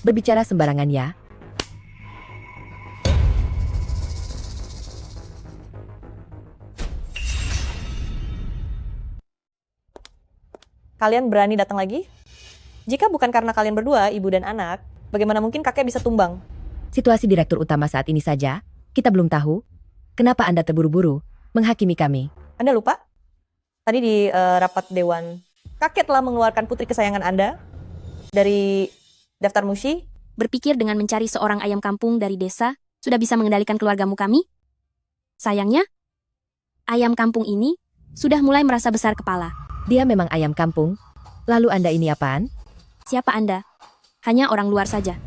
berbicara sembarangan ya. Kalian berani datang lagi? Jika bukan karena kalian berdua, ibu dan anak, bagaimana mungkin kakek bisa tumbang? Situasi direktur utama saat ini saja, kita belum tahu. Kenapa Anda terburu-buru menghakimi kami? Anda lupa? Tadi di rapat dewan, kakek telah mengeluarkan putri kesayangan Anda dari daftar mushi. Berpikir dengan mencari seorang ayam kampung dari desa, sudah bisa mengendalikan keluargamu kami? Sayangnya, ayam kampung ini sudah mulai merasa besar kepala. Dia memang ayam kampung. Lalu Anda ini apaan? Siapa Anda? Hanya orang luar saja.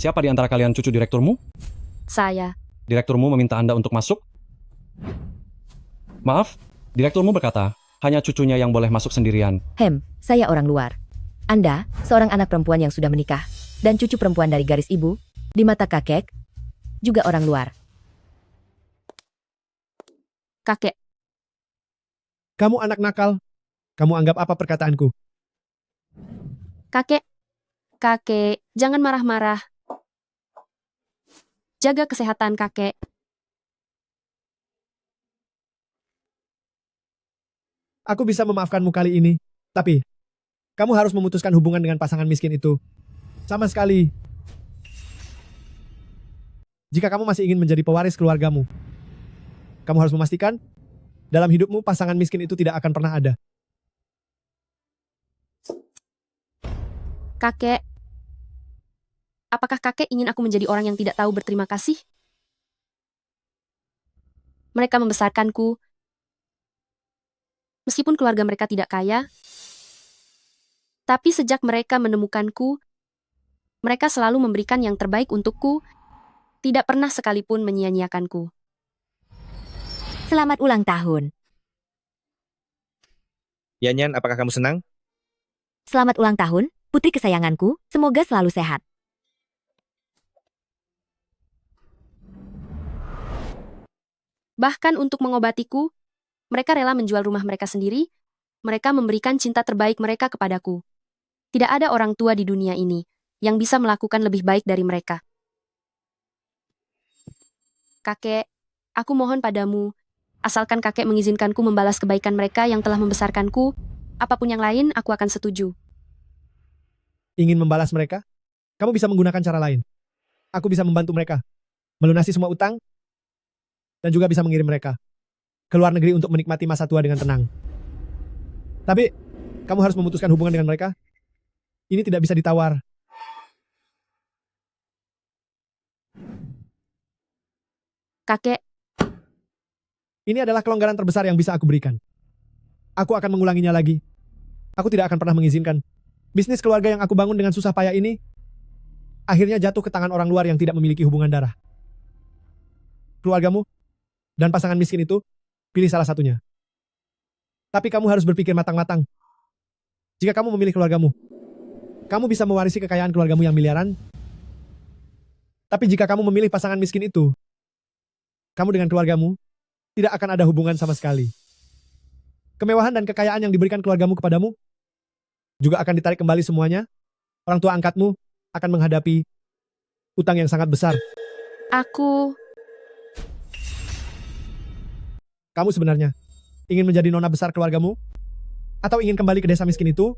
Siapa di antara kalian cucu direkturmu? Saya. Direkturmu meminta Anda untuk masuk? Maaf, direkturmu berkata, hanya cucunya yang boleh masuk sendirian. Saya orang luar. Anda, seorang anak perempuan yang sudah menikah, dan cucu perempuan dari garis ibu, di mata kakek, juga orang luar. Kakek. Kamu anak nakal. Kamu anggap apa perkataanku? Kakek, jangan marah-marah. Jaga kesehatan kakek. Aku bisa memaafkanmu kali ini, tapi kamu harus memutuskan hubungan dengan pasangan miskin itu. Sama sekali. Jika kamu masih ingin menjadi pewaris keluargamu, kamu harus memastikan dalam hidupmu pasangan miskin itu tidak akan pernah ada. Kakek, apakah kakek ingin aku menjadi orang yang tidak tahu berterima kasih? Mereka membesarkanku, meskipun keluarga mereka tidak kaya, tapi sejak mereka menemukanku, mereka selalu memberikan yang terbaik untukku, tidak pernah sekalipun menyia-nyiakanku. Selamat ulang tahun. Yan, apakah kamu senang? Selamat ulang tahun, putri kesayanganku, semoga selalu sehat. Bahkan untuk mengobatiku, mereka rela menjual rumah mereka sendiri, mereka memberikan cinta terbaik mereka kepadaku. Tidak ada orang tua di dunia ini yang bisa melakukan lebih baik dari mereka. Kakek, aku mohon padamu, asalkan kakek mengizinkanku membalas kebaikan mereka yang telah membesarkanku, apapun yang lain aku akan setuju. Ingin membalas mereka? Kamu bisa menggunakan cara lain. Aku bisa membantu mereka melunasi semua utang dan juga bisa mengirim mereka ke luar negeri untuk menikmati masa tua dengan tenang. Tapi, kamu harus memutuskan hubungan dengan mereka. Ini tidak bisa ditawar. Kakek, ini adalah kelonggaran terbesar yang bisa aku berikan. Aku akan mengulanginya lagi. Aku tidak akan pernah mengizinkan bisnis keluarga yang aku bangun dengan susah payah ini akhirnya jatuh ke tangan orang luar yang tidak memiliki hubungan darah. Keluargamu dan pasangan miskin itu, pilih salah satunya. Tapi kamu harus berpikir matang-matang. Jika kamu memilih keluargamu, kamu bisa mewarisi kekayaan keluargamu yang miliaran. Tapi jika kamu memilih pasangan miskin itu, kamu dengan keluargamu tidak akan ada hubungan sama sekali. Kemewahan dan kekayaan yang diberikan keluargamu kepadamu juga akan ditarik kembali semuanya. Orang tua angkatmu akan menghadapi utang yang sangat besar. Kamu sebenarnya ingin menjadi nona besar keluargamu? Atau ingin kembali ke desa miskin itu,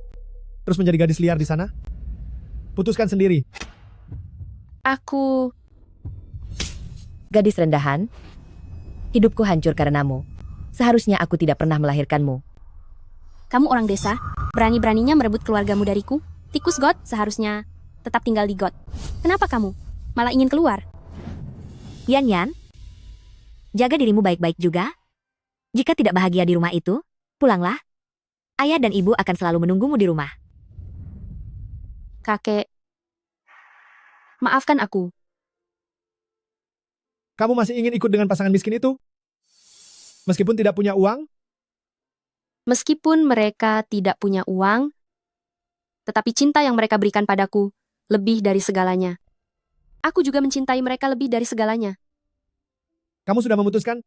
terus menjadi gadis liar di sana? Putuskan sendiri. Gadis rendahan, hidupku hancur karenamu. Seharusnya aku tidak pernah melahirkanmu. Kamu orang desa, berani-beraninya merebut keluargamu dariku. Tikus God seharusnya tetap tinggal di God. Kenapa kamu malah ingin keluar? Yan, jaga dirimu baik-baik juga. Jika tidak bahagia di rumah itu, pulanglah. Ayah dan ibu akan selalu menunggumu di rumah. Kakek, maafkan aku. Kamu masih ingin ikut dengan pasangan miskin itu? Meskipun tidak punya uang? Meskipun mereka tidak punya uang, tetapi cinta yang mereka berikan padaku lebih dari segalanya. Aku juga mencintai mereka lebih dari segalanya. Kamu sudah memutuskan?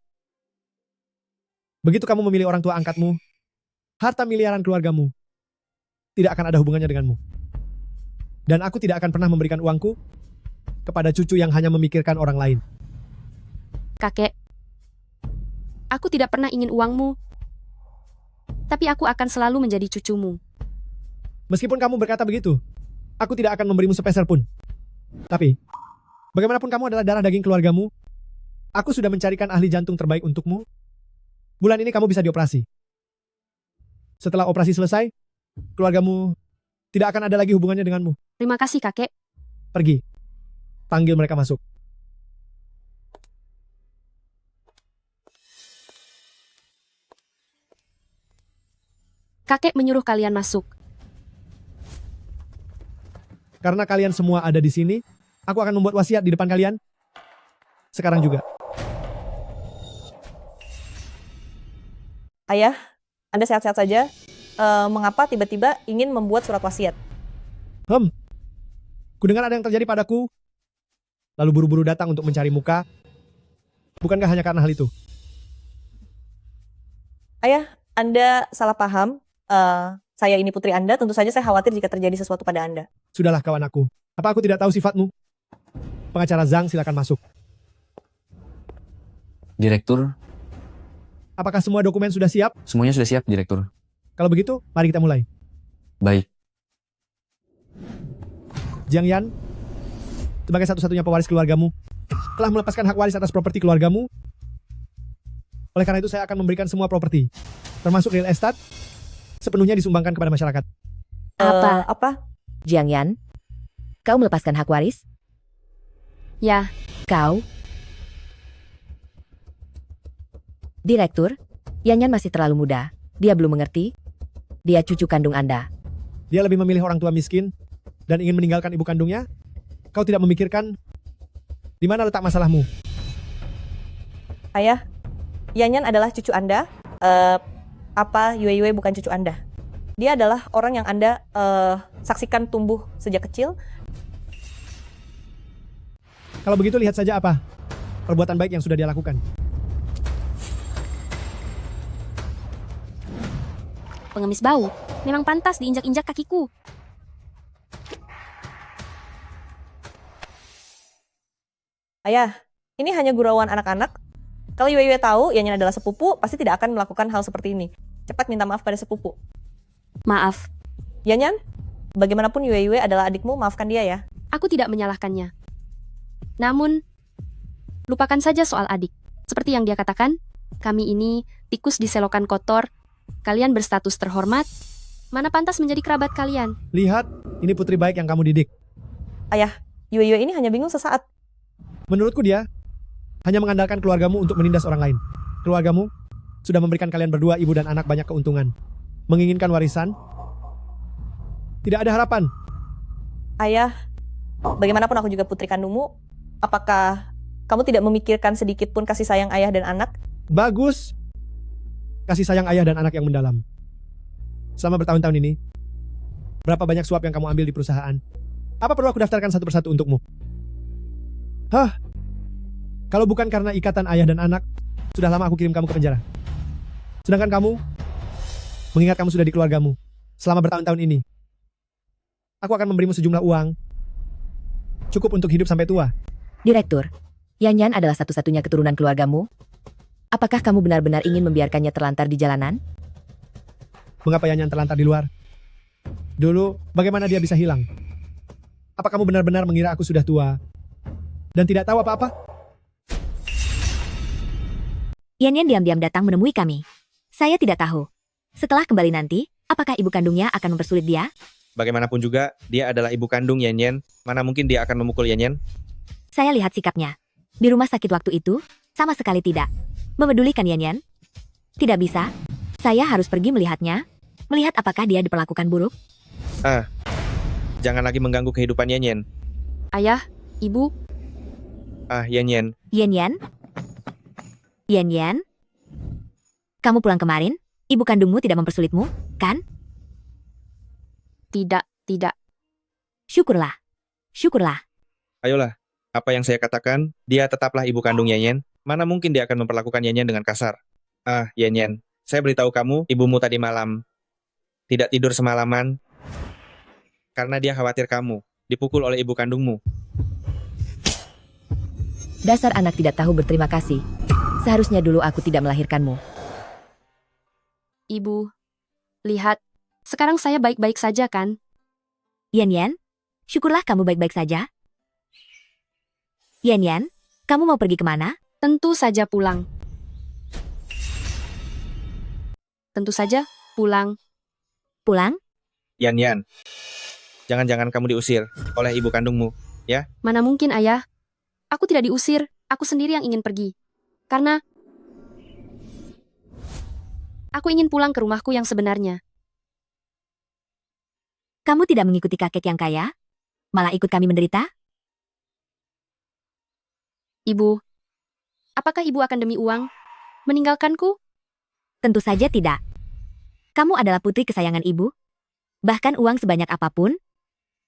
Begitu kamu memilih orang tua angkatmu, harta miliaran keluargamu tidak akan ada hubungannya denganmu. Dan aku tidak akan pernah memberikan uangku kepada cucu yang hanya memikirkan orang lain. Kakek, aku tidak pernah ingin uangmu, tapi aku akan selalu menjadi cucumu. Meskipun kamu berkata begitu, aku tidak akan memberimu sepeser pun. Tapi, bagaimanapun kamu adalah darah daging keluargamu, aku sudah mencarikan ahli jantung terbaik untukmu. Bulan ini kamu bisa dioperasi. Setelah operasi selesai, keluargamu tidak akan ada lagi hubungannya denganmu. Terima kasih, kakek. Pergi. Panggil mereka masuk. Kakek menyuruh kalian masuk. Karena kalian semua ada di sini, aku akan membuat wasiat di depan kalian. Sekarang juga. Ayah, Anda sehat-sehat saja? Mengapa tiba-tiba ingin membuat surat wasiat? Kudengar ada yang terjadi padaku, lalu buru-buru datang untuk mencari muka. Bukankah hanya karena hal itu? Ayah, Anda salah paham. Saya ini putri Anda, tentu saja saya khawatir jika terjadi sesuatu pada Anda. Sudahlah kawan aku. Apa aku tidak tahu sifatmu? Pengacara Zhang, silakan masuk. Direktur, Apakah semua dokumen sudah siap? semuanya sudah siap, Direktur. Kalau begitu, mari kita mulai. Baik. Jiang Yan, sebagai satu-satunya pewaris keluargamu, telah melepaskan hak waris atas properti keluargamu. Oleh karena itu saya akan memberikan semua properti, termasuk real estate, sepenuhnya disumbangkan kepada masyarakat. Apa? Jiang Yan, kau melepaskan hak waris? Ya. Kau? Direktur, Yan Yan masih terlalu muda. Dia belum mengerti. Dia cucu kandung Anda. Dia lebih memilih orang tua miskin dan ingin meninggalkan ibu kandungnya. Kau tidak memikirkan di mana letak masalahmu. Ayah, Yan Yan adalah cucu Anda. Apa Yue Yue bukan cucu Anda? Dia adalah orang yang Anda saksikan tumbuh sejak kecil. Kalau begitu lihat saja apa perbuatan baik yang sudah dia lakukan. Pengemis bau, memang pantas diinjak-injak kakiku. Ayah, ini hanya gurauan anak-anak. Kalau Yue Yue tahu Yan Yan adalah sepupu, pasti tidak akan melakukan hal seperti ini. Cepat minta maaf pada sepupu. Maaf. Yan Yan, bagaimanapun Yue Yue adalah adikmu, maafkan dia ya. Aku tidak menyalahkannya. Namun, lupakan saja soal adik. Seperti yang dia katakan, kami ini tikus di selokan kotor. Kalian berstatus terhormat. Mana pantas menjadi kerabat kalian? Lihat, ini putri baik yang kamu didik. Ayah, Yue Yue ini hanya bingung sesaat. Menurutku dia hanya mengandalkan keluargamu untuk menindas orang lain. Keluargamu sudah memberikan kalian berdua, ibu dan anak, banyak keuntungan. Menginginkan warisan, tidak ada harapan. Ayah, bagaimanapun aku juga putri kandungmu, apakah kamu tidak memikirkan sedikit pun kasih sayang ayah dan anak? Bagus. Kasih sayang ayah dan anak yang mendalam. Selama bertahun-tahun ini, berapa banyak suap yang kamu ambil di perusahaan? Apa perlu aku daftarkan satu persatu untukmu? Kalau bukan karena ikatan ayah dan anak, sudah lama aku kirim kamu ke penjara. Sedangkan kamu, mengingat kamu sudah di keluargamu selama bertahun-tahun ini, aku akan memberimu sejumlah uang, cukup untuk hidup sampai tua. Direktur, Yan Yan adalah satu-satunya keturunan keluargamu. Apakah kamu benar-benar ingin membiarkannya terlantar di jalanan? Mengapa Yan Yan terlantar di luar? Dulu, bagaimana dia bisa hilang? Apa kamu benar-benar mengira aku sudah tua dan tidak tahu apa-apa? Yan Yan diam-diam datang menemui kami. Saya tidak tahu. Setelah kembali nanti, apakah ibu kandungnya akan mempersulit dia? Bagaimanapun juga, dia adalah ibu kandung Yan Yan. Mana mungkin dia akan memukul Yan Yan? Saya lihat sikapnya. Di rumah sakit waktu itu, sama sekali tidak memedulikan Yan Yan. Tidak bisa. Saya harus pergi melihatnya. Melihat apakah dia diperlakukan buruk. Jangan lagi mengganggu kehidupan Yan Yan. Ayah, ibu. Yan Yan. Yan Yan? Yan Yan? Kamu pulang kemarin? Ibu kandungmu tidak mempersulitmu, kan? Tidak. Syukurlah. Syukurlah. Ayolah, apa yang saya katakan, dia tetaplah ibu kandung Yan Yan. Mana mungkin dia akan memperlakukan Yan Yan dengan kasar. Yan, saya beritahu kamu, ibumu tadi malam tidak tidur semalaman karena dia khawatir kamu dipukul oleh ibu kandungmu. Dasar anak tidak tahu berterima kasih. Seharusnya dulu aku tidak melahirkanmu. Ibu, lihat, sekarang saya baik-baik saja kan? Yan, syukurlah kamu baik-baik saja. Yan, kamu mau pergi kemana? Tentu saja pulang. Tentu saja pulang. Pulang? Yan, jangan-jangan kamu diusir oleh ibu kandungmu, ya? Mana mungkin, Ayah? Aku tidak diusir, aku sendiri yang ingin pergi. Karena aku ingin pulang ke rumahku yang sebenarnya. Kamu tidak mengikuti kakek yang kaya? Malah ikut kami menderita? Ibu, apakah ibu akan demi uang meninggalkanku? Tentu saja tidak. Kamu adalah putri kesayangan ibu. Bahkan uang sebanyak apapun,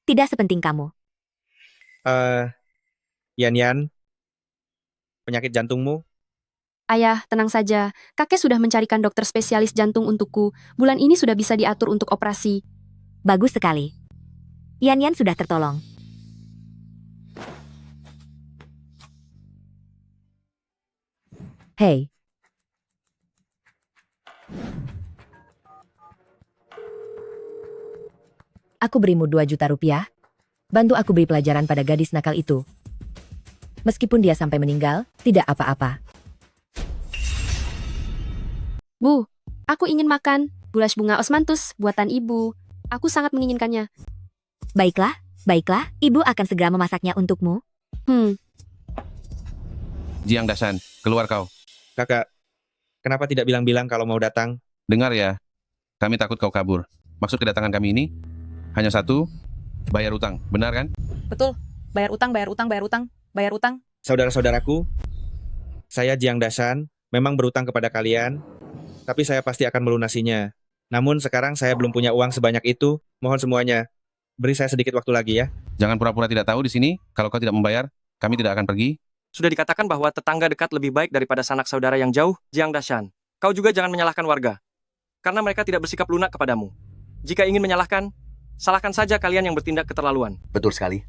tidak sepenting kamu. Yan, penyakit jantungmu? Ayah, tenang saja. Kakek sudah mencarikan dokter spesialis jantung untukku. Bulan ini sudah bisa diatur untuk operasi. Bagus sekali. Yan sudah tertolong. Hei. Aku berimu 2 juta rupiah. Bantu aku beri pelajaran pada gadis nakal itu. Meskipun dia sampai meninggal, tidak apa-apa. Bu, aku ingin makan gulasch bunga osmanthus buatan ibu. Aku sangat menginginkannya. Baiklah, ibu akan segera memasaknya untukmu. Jiang Dasan, keluar kau. Kakak, kenapa tidak bilang-bilang kalau mau datang? Dengar ya, kami takut kau kabur. Maksud kedatangan kami ini hanya satu, bayar utang, benar kan? Betul. Bayar utang, bayar utang, bayar utang, bayar utang. Saudara-saudaraku, saya Jiang Dasan memang berutang kepada kalian, tapi saya pasti akan melunasinya. Namun sekarang saya belum punya uang sebanyak itu. Mohon semuanya, beri saya sedikit waktu lagi ya. Jangan pura-pura tidak tahu di sini. Kalau kau tidak membayar, kami tidak akan pergi. Sudah dikatakan bahwa tetangga dekat lebih baik daripada sanak saudara yang jauh, Jiang Dasan. Kau juga jangan menyalahkan warga, karena mereka tidak bersikap lunak kepadamu. Jika ingin menyalahkan, salahkan saja kalian yang bertindak keterlaluan. Betul sekali.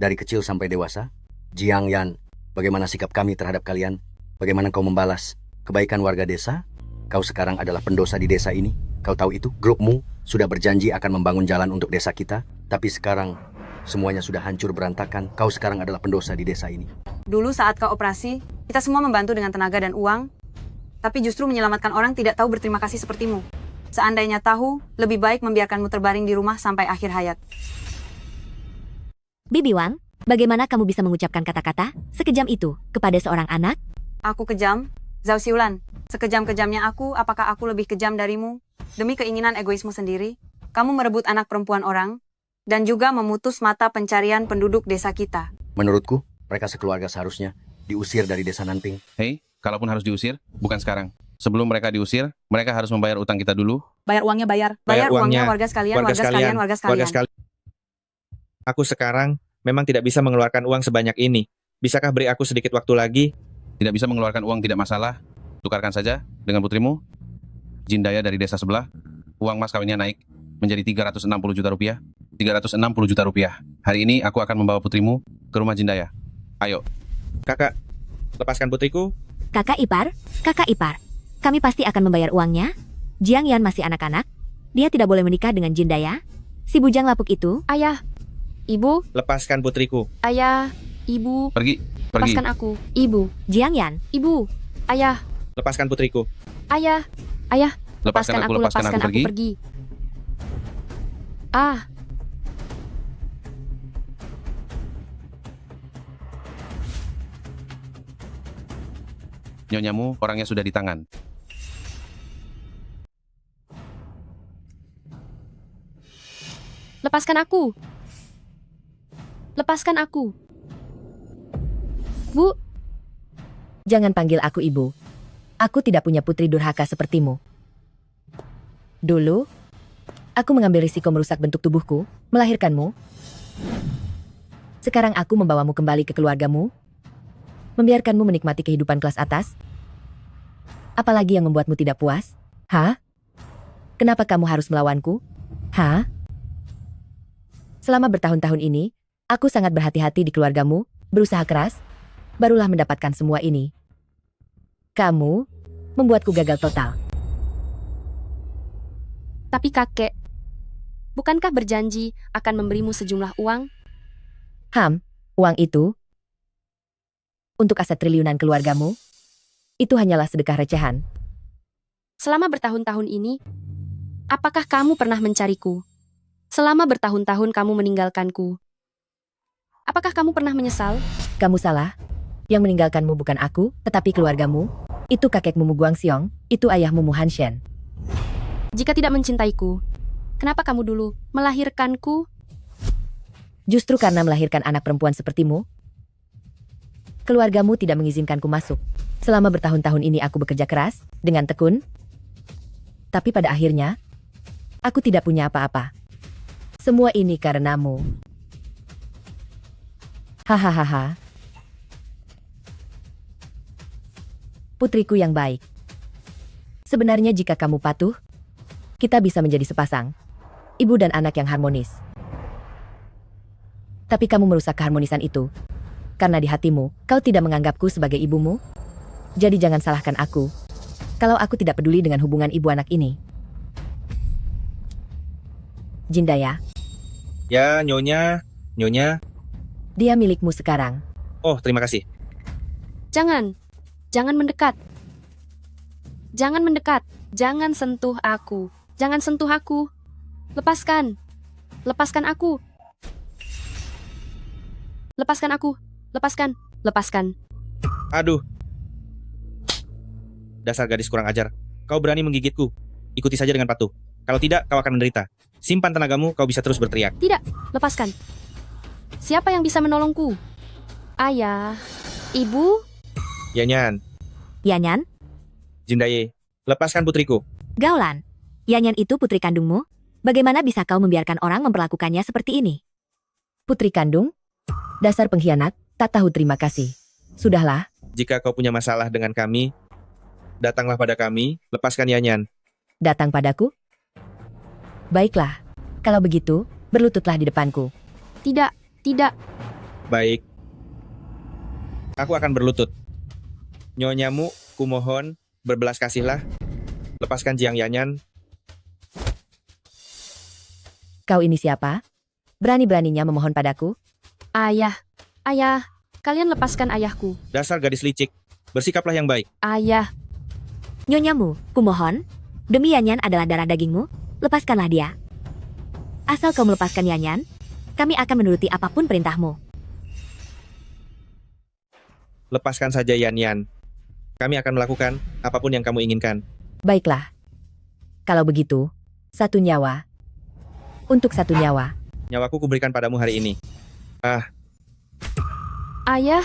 Dari kecil sampai dewasa, Jiang Yan, bagaimana sikap kami terhadap kalian? Bagaimana kau membalas kebaikan warga desa? Kau sekarang adalah pendosa di desa ini. Kau tahu itu? Grupmu sudah berjanji akan membangun jalan untuk desa kita, tapi sekarang semuanya sudah hancur berantakan. Kau sekarang adalah pendosa di desa ini. Dulu saat kau operasi, kita semua membantu dengan tenaga dan uang, tapi justru menyelamatkan orang tidak tahu berterima kasih sepertimu. Seandainya tahu, lebih baik membiarkanmu terbaring di rumah sampai akhir hayat. Bibi Wang, bagaimana kamu bisa mengucapkan kata-kata sekejam itu kepada seorang anak? Aku kejam? Zhao Xiulan, sekejam-kejamnya aku, apakah aku lebih kejam darimu? Demi keinginan egoismu sendiri, kamu merebut anak perempuan orang, dan juga memutus mata pencarian penduduk desa kita. Menurutku, mereka sekeluarga seharusnya diusir dari desa Nanping. Hei, kalaupun harus diusir, bukan sekarang. Sebelum mereka diusir, mereka harus membayar utang kita dulu. Bayar uangnya, bayar. Bayar uangnya, warga sekalian. Aku sekarang memang tidak bisa mengeluarkan uang sebanyak ini. Bisakah beri aku sedikit waktu lagi? Tidak bisa mengeluarkan uang tidak masalah. Tukarkan saja dengan putrimu. Jindaya dari desa sebelah. Uang mas kawinnya naik menjadi 360 juta rupiah. 360 juta rupiah. Hari ini aku akan membawa putrimu ke rumah Jindaya. Ayo. Kakak, lepaskan putriku. Kakak ipar. Kami pasti akan membayar uangnya. Jiang Yan masih anak-anak. Dia tidak boleh menikah dengan Jindaya. Si bujang lapuk itu. Ayah, ibu. Lepaskan putriku. Ayah, ibu. Pergi. Lepaskan aku. Ibu. Jiang Yan. Ibu. Ayah. Lepaskan putriku. Ayah. Lepaskan aku pergi. Nyonyamu, orangnya sudah di tangan. Lepaskan aku. Lepaskan aku. Bu. Jangan panggil aku ibu. Aku tidak punya putri durhaka sepertimu. Dulu, aku mengambil risiko merusak bentuk tubuhku, melahirkanmu. Sekarang aku membawamu kembali ke keluargamu, membiarkanmu menikmati kehidupan kelas atas. Apalagi yang membuatmu tidak puas? Hah? Kenapa kamu harus melawanku? Hah? Selama bertahun-tahun ini, aku sangat berhati-hati di keluargamu, berusaha keras, barulah mendapatkan semua ini. Kamu membuatku gagal total. Tapi kakek, bukankah berjanji akan memberimu sejumlah uang? Uang itu untuk aset triliunan keluargamu, itu hanyalah sedekah recehan. Selama bertahun-tahun ini, apakah kamu pernah mencariku? Selama bertahun-tahun kamu meninggalkanku. Apakah kamu pernah menyesal? Kamu salah. Yang meninggalkanmu bukan aku, tetapi keluargamu. Itu kakekmu Mu Guangxiong, itu ayahmu Mu Hanshen. Jika tidak mencintaiku, kenapa kamu dulu melahirkanku? Justru karena melahirkan anak perempuan sepertimu, keluargamu tidak mengizinkanku masuk. Selama bertahun-tahun ini aku bekerja keras, dengan tekun. Tapi pada akhirnya, aku tidak punya apa-apa. Semua ini karenamu. Hahaha. Putriku yang baik. Sebenarnya jika kamu patuh, kita bisa menjadi sepasang. Ibu dan anak yang harmonis. Tapi kamu merusak keharmonisan itu. Karena di hatimu, kau tidak menganggapku sebagai ibumu. Jadi jangan salahkan aku. Kalau aku tidak peduli dengan hubungan ibu anak ini. Jindaya. Ya, Nyonya. Dia milikmu sekarang. Oh, terima kasih. Jangan mendekat. Jangan mendekat. Jangan sentuh aku. Jangan sentuh aku. Lepaskan. Lepaskan aku. Lepaskan aku. Lepaskan. Aduh. Dasar gadis kurang ajar. Kau berani menggigitku. Ikuti saja dengan patuh. Kalau tidak, kau akan menderita. Simpan tenagamu, kau bisa terus berteriak. Tidak, lepaskan. Siapa yang bisa menolongku? Ayah, ibu? Yanyan, Jindaye, lepaskan putriku. Gaulan. Yanyan itu putri kandungmu? Bagaimana bisa kau membiarkan orang memperlakukannya seperti ini? Putri kandung? Dasar pengkhianat, tak tahu terima kasih. Sudahlah. Jika kau punya masalah dengan kami, datanglah pada kami, lepaskan Yanyan. Datang padaku? Baiklah. Kalau begitu, berlututlah di depanku. Tidak. Baik. Aku akan berlutut. Nyonyamu, kumohon, berbelas kasihlah. Lepaskan Jiang Yanyan. Kau ini siapa? Berani-beraninya memohon padaku? Ayah, kalian lepaskan ayahku. Dasar gadis licik. Bersikaplah yang baik. Ayah. Nyonyamu, kumohon. Demi Yanyan adalah darah dagingmu, lepaskanlah dia. Asal kau melepaskan Yanyan, kami akan menuruti apapun perintahmu. Lepaskan saja Yanyan. Kami akan melakukan apapun yang kamu inginkan. Baiklah. Kalau begitu, satu nyawa. Untuk satu nyawa. Nyawaku kuberikan padamu hari ini. Ayah.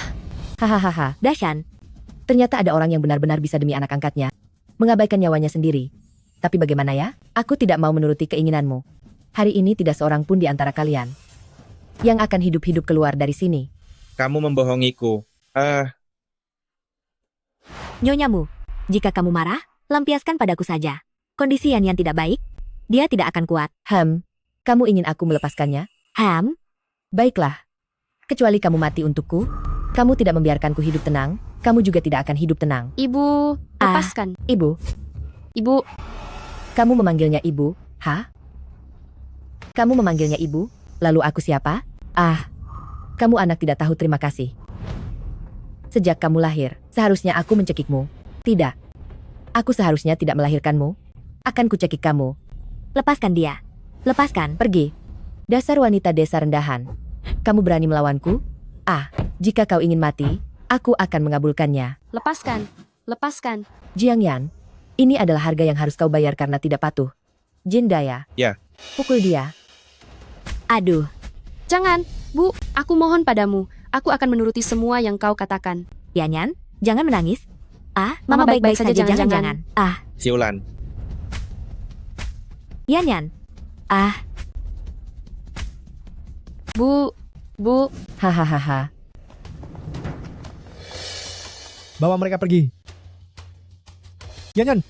Hahaha. Dashan. Ternyata ada orang yang benar-benar bisa demi anak angkatnya. Mengabaikan nyawanya sendiri. Tapi bagaimana ya? Aku tidak mau menuruti keinginanmu. Hari ini tidak seorang pun di antara kalian yang akan hidup-hidup keluar dari sini. Kamu membohongiku. Nyonyamu, jika kamu marah, lampiaskan padaku saja. Kondisi Yanyan tidak baik, dia tidak akan kuat. Kamu ingin aku melepaskannya? Baiklah. Kecuali kamu mati untukku, kamu tidak membiarkanku hidup tenang, kamu juga tidak akan hidup tenang. Ibu, lepaskan. Ibu. Kamu memanggilnya ibu, Kamu memanggilnya ibu, lalu aku siapa? Kamu anak tidak tahu terima kasih. Sejak kamu lahir, seharusnya aku mencekikmu. Tidak. Aku seharusnya tidak melahirkanmu. Akan kucekik kamu. Lepaskan dia. Lepaskan. Pergi. Dasar wanita desa rendahan. Kamu berani melawanku? Jika kau ingin mati, aku akan mengabulkannya. Lepaskan. Jiangyan, ini adalah harga yang harus kau bayar karena tidak patuh. Jindaya. Ya. Pukul dia. Aduh. Jangan, Bu, aku mohon padamu. Aku akan menuruti semua yang kau katakan. Yanyan, jangan menangis. Mama baik-baik saja, jangan. Siulan. Yanyan. Bu. Hahaha. Bawa mereka pergi. Yan.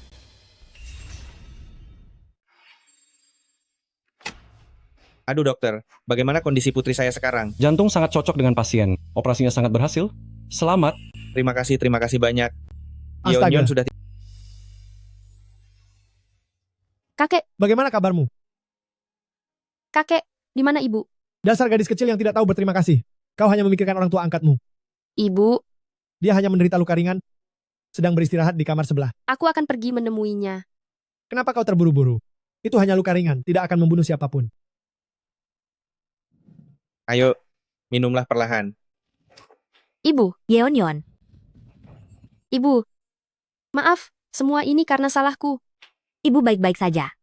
Aduh dokter, bagaimana kondisi putri saya sekarang? Jantung sangat cocok dengan pasien. Operasinya sangat berhasil. Selamat. Terima kasih banyak. Astaga. Yeonyeon sudah Kakek, Bagaimana kabarmu? kakek, di mana ibu? Dasar gadis kecil yang tidak tahu berterima kasih. Kau hanya memikirkan orang tua angkatmu. Ibu, Dia hanya menderita luka ringan, sedang beristirahat di kamar sebelah. aku akan pergi menemuinya. Kenapa kau terburu-buru? Itu hanya luka ringan, tidak akan membunuh siapapun. Ayo, minumlah perlahan. Ibu, Yeonyeon, ibu. Maaf, semua ini karena salahku. ibu baik-baik saja.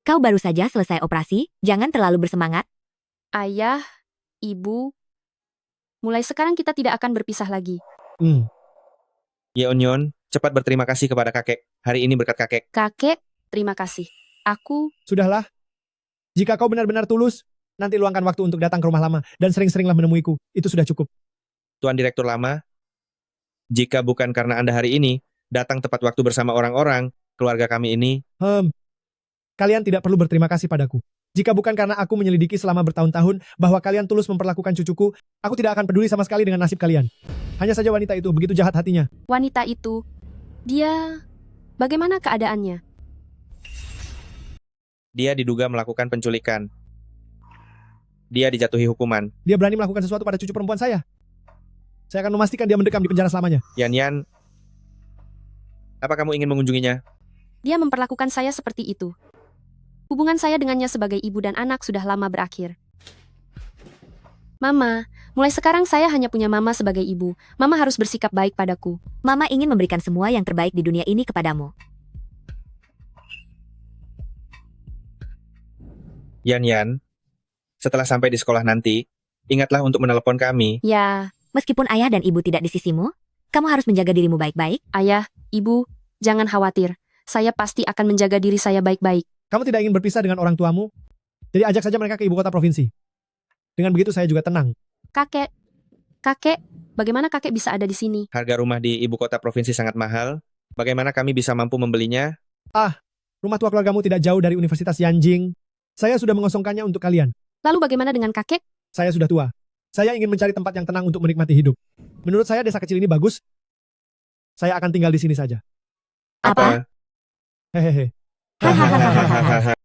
Kau baru saja selesai operasi, jangan terlalu bersemangat. Ayah, ibu. Mulai sekarang kita tidak akan berpisah lagi. Yeonyeon, cepat berterima kasih kepada kakek. Hari ini berkat kakek. Kakek, terima kasih. Aku, Sudahlah. Jika kau benar-benar tulus, nanti luangkan waktu untuk datang ke rumah lama dan sering-seringlah menemuiku. Itu sudah cukup. Tuan Direktur Lama, jika bukan karena Anda hari ini, datang tepat waktu bersama orang-orang, keluarga kami ini, Kalian tidak perlu berterima kasih padaku. Jika bukan karena aku menyelidiki selama bertahun-tahun bahwa kalian tulus memperlakukan cucuku, aku tidak akan peduli sama sekali dengan nasib kalian. Hanya saja wanita itu begitu jahat hatinya. wanita itu, dia, bagaimana keadaannya? dia diduga melakukan penculikan. Dia dijatuhi hukuman. Dia berani melakukan sesuatu pada cucu perempuan saya. Saya akan memastikan dia mendekam di penjara selamanya. Yan, apa kamu ingin mengunjunginya? Dia memperlakukan saya seperti itu. Hubungan saya dengannya sebagai ibu dan anak sudah lama berakhir. Mama, mulai sekarang saya hanya punya mama sebagai ibu. Mama harus bersikap baik padaku. Mama ingin memberikan semua yang terbaik di dunia ini kepadamu. Yan, setelah sampai di sekolah nanti, ingatlah untuk menelepon kami. Ya, Meskipun ayah dan ibu tidak di sisimu, kamu harus menjaga dirimu baik-baik. ayah, ibu, jangan khawatir. Saya pasti akan menjaga diri saya baik-baik. Kamu tidak ingin berpisah dengan orang tuamu? Jadi ajak saja mereka ke ibu kota provinsi. Dengan begitu saya juga tenang. Kakek, bagaimana kakek bisa ada di sini? Harga rumah di ibu kota provinsi sangat mahal. Bagaimana kami bisa mampu membelinya? Rumah tua keluargamu tidak jauh dari Universitas Yanjing. Saya sudah mengosongkannya untuk kalian. Lalu bagaimana dengan kakek? Saya sudah tua. Saya ingin mencari tempat yang tenang untuk menikmati hidup. Menurut saya desa kecil ini bagus. Saya akan tinggal di sini saja. Apa? Hehehe. Hahaha.